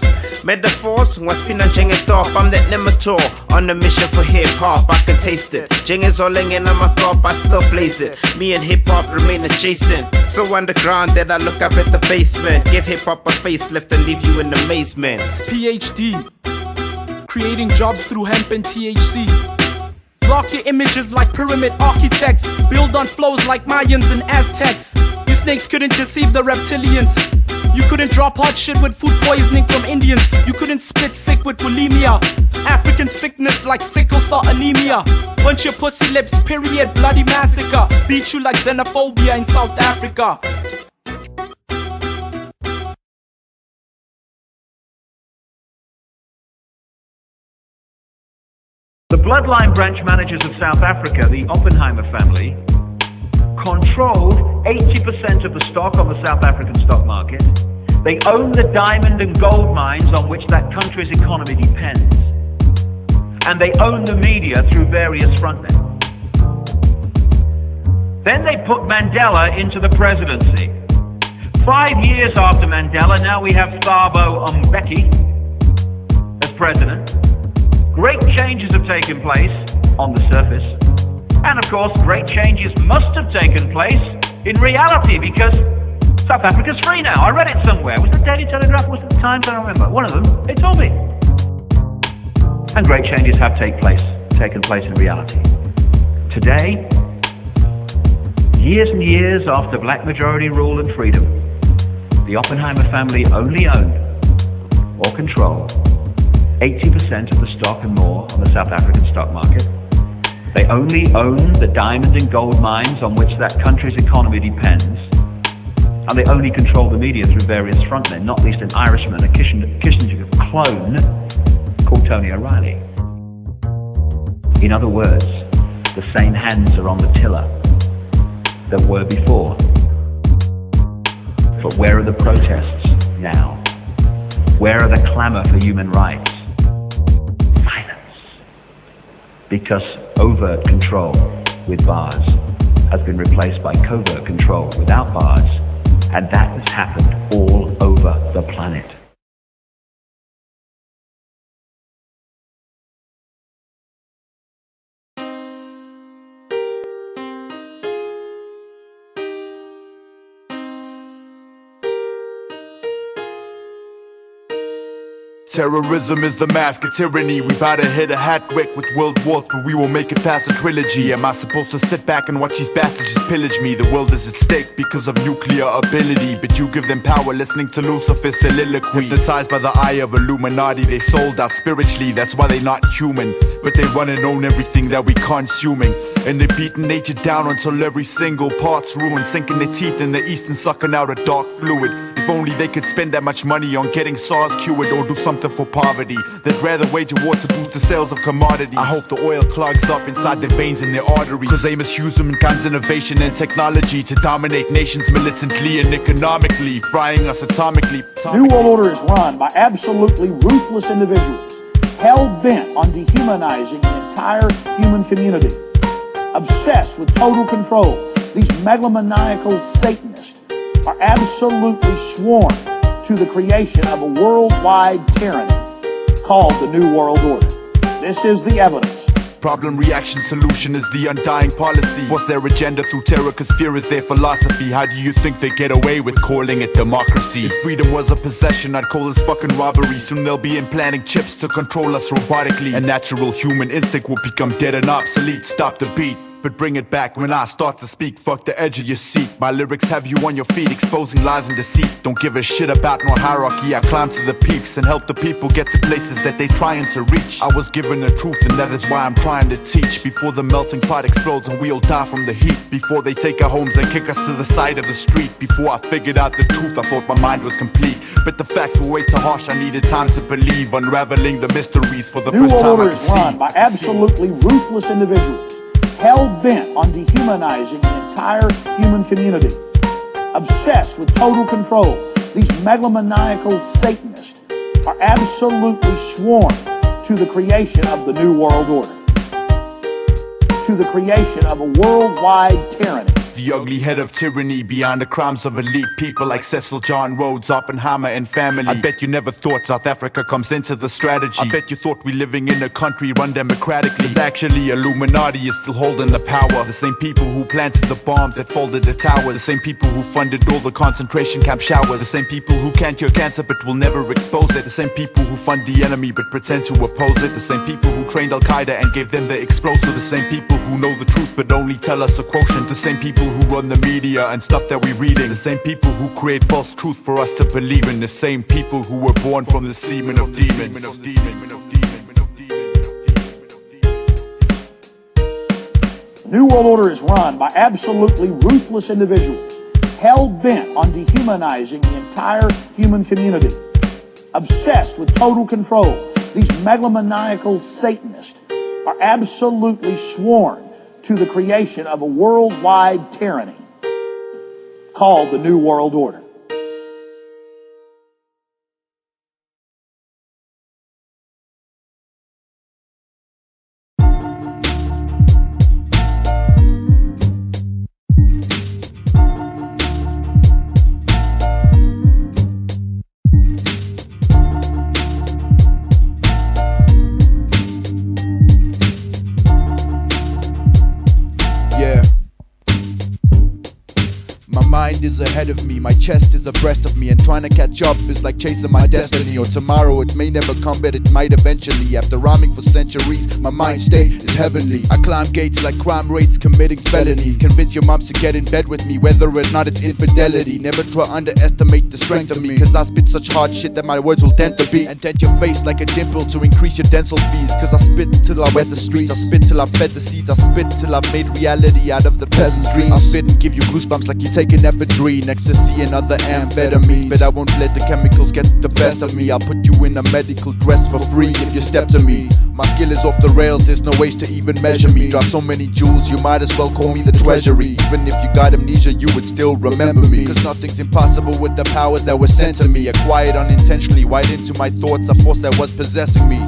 Metaphors, spin and jeng it off. I'm that nemator on a mission for hip hop. I can taste it. Jeng is all in on my top, I still blaze it. Me and hip hop remain adjacent. So underground that I look up at the basement. Give hip hop a facelift and leave you in amazement. PhD, creating jobs through hemp and THC. Rock your images like pyramid architects. Build on flows like Mayans and Aztecs. You snakes couldn't deceive the reptilians. You couldn't drop hot shit with food poisoning from Indians. You couldn't spit sick with bulimia. African sickness like sickle cell anemia. Punch your pussy lips, period, bloody massacre. Beat you like xenophobia in South Africa. The bloodline branch managers of South Africa, the Oppenheimer family, controlled 80% of the stock on the South African stock market. They own the diamond and gold mines on which that country's economy depends. And they own the media through various frontmen. Then they put Mandela into the presidency. 5 years after Mandela, now we have Thabo Mbeki as president. Great changes have taken place on the surface. And of course, great changes must have taken place in reality because South Africa's free now. I read it somewhere. Was it the Daily Telegraph? Was it the Times? I don't remember. One of them. They told me. And great changes have taken place in reality. Today, years and years after black majority rule and freedom, the Oppenheimer family only own or control 80% of the stock and more on the South African stock market. They only own the diamond and gold mines on which that country's economy depends. And they only control the media through various frontmen, not least an Irishman, a Kissinger clone called Tony O'Reilly. In other words, the same hands are on the tiller that were before. But where are the protests now? Where are the clamor for human rights? Because overt control with bars has been replaced by covert control without bars, and that has happened all over the planet. Terrorism is the mask of tyranny. We bout to hit a hat quick with World War III. We will make it past a trilogy. Am I supposed to sit back and watch these bastards just pillage me? The world is at stake because of nuclear ability, but you give them power listening to Lucifer's soliloquy. Hypnotized by the eye of Illuminati, they sold out spiritually. That's why they not human, but they run and own everything that we consuming. And they beating nature down until every single part's ruined, sinking their teeth in the east and sucking out a dark fluid. If only they could spend that much money on getting SARS cured or do something for poverty. They'd rather wage a war to boost the sales of commodities. I hope the oil clogs up inside their veins and their arteries, cause they misuse humankind's innovation and technology to dominate nations militantly and economically, frying us atomically. New World Order is run by absolutely ruthless individuals, hell-bent on dehumanizing the entire human community, obsessed with total control. These megalomaniacal Satanists are absolutely sworn to the creation of a worldwide tyranny called the New World Order. This is the evidence. Problem, reaction, solution is the undying policy. Force their agenda through terror cause fear is their philosophy. How do you think they get away with calling it democracy? If freedom was a possession, I'd call this fucking robbery. Soon they'll be implanting chips to control us robotically. A natural human instinct will become dead and obsolete. Stop the beat, but bring it back when I start to speak. Fuck the edge of your seat. My lyrics have you on your feet, exposing lies and deceit. Don't give a shit about no hierarchy. I climb to the peaks and help the people get to places that they trying to reach. I was given the truth and that is why I'm trying to teach. Before the melting pot explodes and we'll die from the heat. Before they take our homes and kick us to the side of the street. Before I figured out the truth, I thought my mind was complete. But the facts were way too harsh, I needed time to believe. Unraveling the mysteries for the first time I could see. New World Order is run by absolutely ruthless individuals, hell-bent on dehumanizing the entire human community, obsessed with total control. These megalomaniacal Satanists are absolutely sworn to the creation of the New World Order, to the creation of a worldwide tyranny. the ugly head of tyranny behind the crimes of elite people like Cecil John Rhodes, Oppenheimer and family. I bet you never thought South Africa comes into the strategy. I bet you thought we living in a country run democratically. But actually Illuminati is still holding the power. The same people who planted the bombs that folded the towers. The same people who funded all the concentration camp showers. The same people who can't cure cancer but will never expose it. The same people who fund the enemy but pretend to oppose it. The same people who trained Al-Qaeda and gave them the explosive. The same people who know the truth but only tell us a quotient. The same people who run the media and stuff that we're reading. The same people who create false truth for us to believe in. The same people who were born from the semen of demons. The New World Order is run by absolutely ruthless individuals, hell-bent on dehumanizing the entire human community, obsessed with total control. These megalomaniacal Satanists are absolutely sworn to the creation of a worldwide tyranny called the New World Order. Is ahead of me, my chest is abreast of me, and trying to catch up is like chasing my destiny. Or tomorrow it may never come, but it might eventually. After rhyming for centuries, my mind state is heavenly. I climb gates like crime rates, committing felonies. Convince your moms to get in bed with me, whether or not it's infidelity. Never try underestimate the strength of me, cause I spit such hard shit that my words will dent the beat and dent your face like a dimple to increase your dental fees. Cause I spit till I wet the streets, I spit till I fed the seeds, I spit till I've made reality out of the peasant's dreams. I spit and give you goosebumps like you take an ephedrine, ecstasy and other amphetamines. But I won't let the chemicals get the best of me. I'll put you in a medical dress for free if you step to me. My skill is off the rails, there's no ways to even measure me. Drop so many jewels, you might as well call me the treasury. Even if you got amnesia, you would still remember me. Cause nothing's impossible with the powers that were sent to me. Acquired unintentionally, right into my thoughts, a force that was possessing me.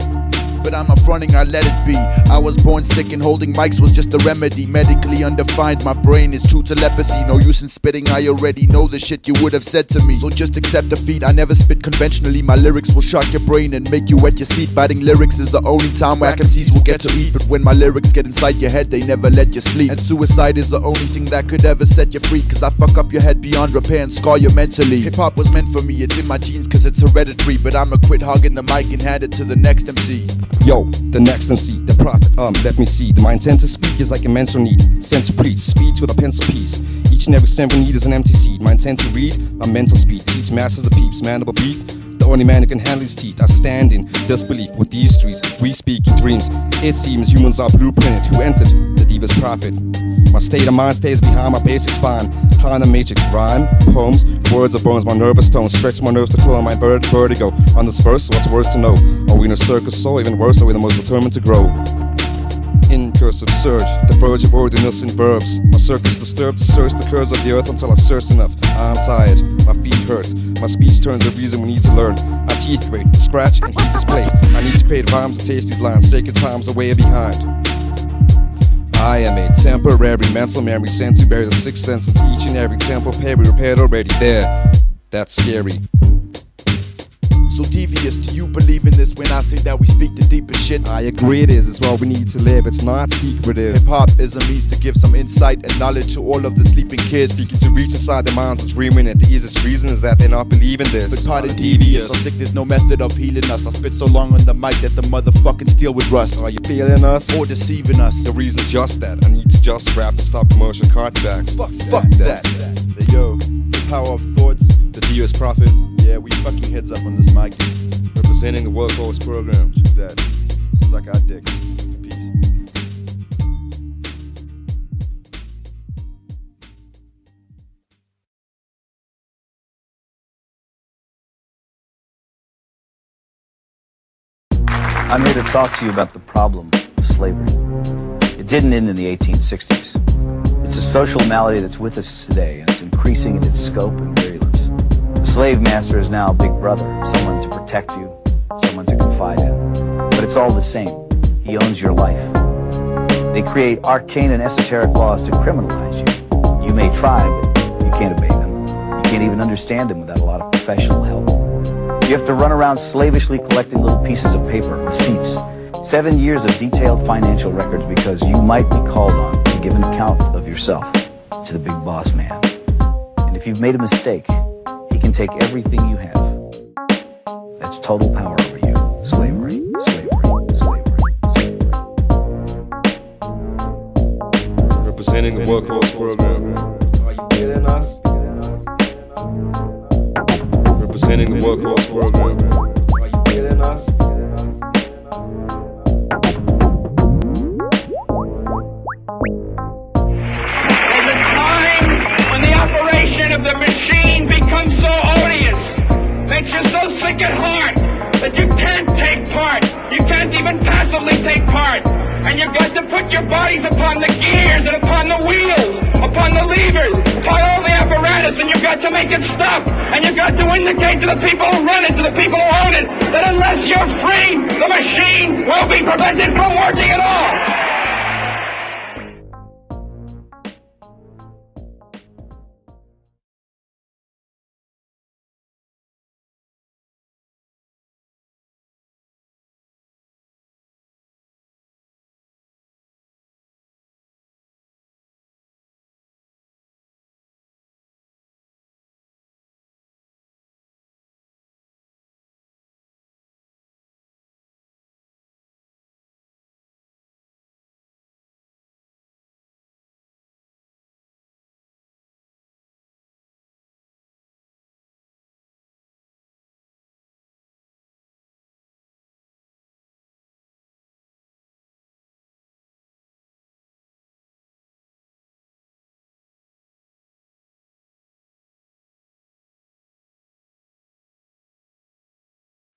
But I'm not fronting, I let it be. I was born sick and holding mics was just a remedy. Medically undefined, my brain is true telepathy. No use in spitting, I already know the shit you would have said to me. So just accept defeat, I never spit conventionally. My lyrics will shock your brain and make you wet your seat. Biting lyrics is the only time where MCs will get to eat. But when my lyrics get inside your head, they never let you sleep. And suicide is the only thing that could ever set you free. Cause I fuck up your head beyond repair and scar you mentally. Hip-hop was meant for me, it's in my genes cause it's hereditary. But I'ma quit hogging the mic and hand it to the next MC. Yo, the next MC, the prophet, let me see. My intent to speak is like a mental need, sent to preach, speech with a pencil piece. Each and every stem we need is an empty seed. My intent to read, my mental speed, teach masters the peeps, mandible beef. The only man who can handle his teeth. I stand in disbelief with these streets. We speak in dreams. It seems humans are blueprinted. Who entered the deepest prophet? My state of mind stays behind my basic spine. Climb the matrix, rhyme, poems, words of bones. My nervous tone stretch my nerves to clone my vertigo. On this verse, what's worse to know? Are we in a circus soul? Even worse, are we the most determined to grow? In cursive surge, the verge of worthiness in verbs. My circus disturbed to search the curves of the earth until I've searched enough. I'm tired, my feet hurt, my speech turns a reason we need to learn. My teeth grate, scratch and heat this place. I need to create rhymes to taste these lines. Sacred times the way behind. I am a temporary mental memory sent to bury the sixth sense into each and every temple perry repaired already there. That's scary. So devious, do you believe in this when I say that we speak the deepest shit? I agree it is, it's what we need to live, it's not secretive. Hip-hop is a means to give some insight and knowledge to all of the sleeping kids. Speaking to reach inside their minds and dreaming it. The easiest reason is that they not believing this. But pardon devious, so sick there's no method of healing us. I spit so long on the mic that the motherfucking steel would rust. Are you feeling us? Or deceiving us? The reason's just that, I need to just rap to stop commercial cartbacks. Fuck that. Yo, the power of thoughts. The dearest prophet. Yeah, we fucking heads up on this mic. Representing the Workhorse program. True that. Suck our dicks. Peace. I'm here to talk to you about the problem of slavery. It didn't end in the 1860s. It's a social malady that's with us today, and it's increasing in its scope and virulence. The slave master is now a big brother, someone to protect you, someone to confide in. But it's all the same. He owns your life. They create arcane and esoteric laws to criminalize you. You may try, but you can't obey them. You can't even understand them without a lot of professional help. You have to run around slavishly collecting little pieces of paper, receipts, 7 years of detailed financial records because you might be called on to give an account of yourself to the big boss man. And if you've made a mistake, he can take everything you have. That's total power over you. Slavery, slavery, slavery, slavery. Representing the Workhorse program. Are you getting us? Representing the Workhorse program. Are you getting us? There's a time when the operation of the machine becomes so odious, makes you so sick at heart that you can't take part. You can't even passively take part. And you've got to put your bodies upon the gears and upon the wheels, upon the levers, upon all the apparatus, and you've got to make it stop. And you've got to indicate to the people who run it, to the people who own it, that unless you're free, the machine will be prevented from working at all.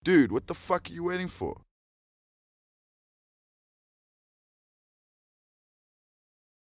Dude, what the fuck are you waiting for?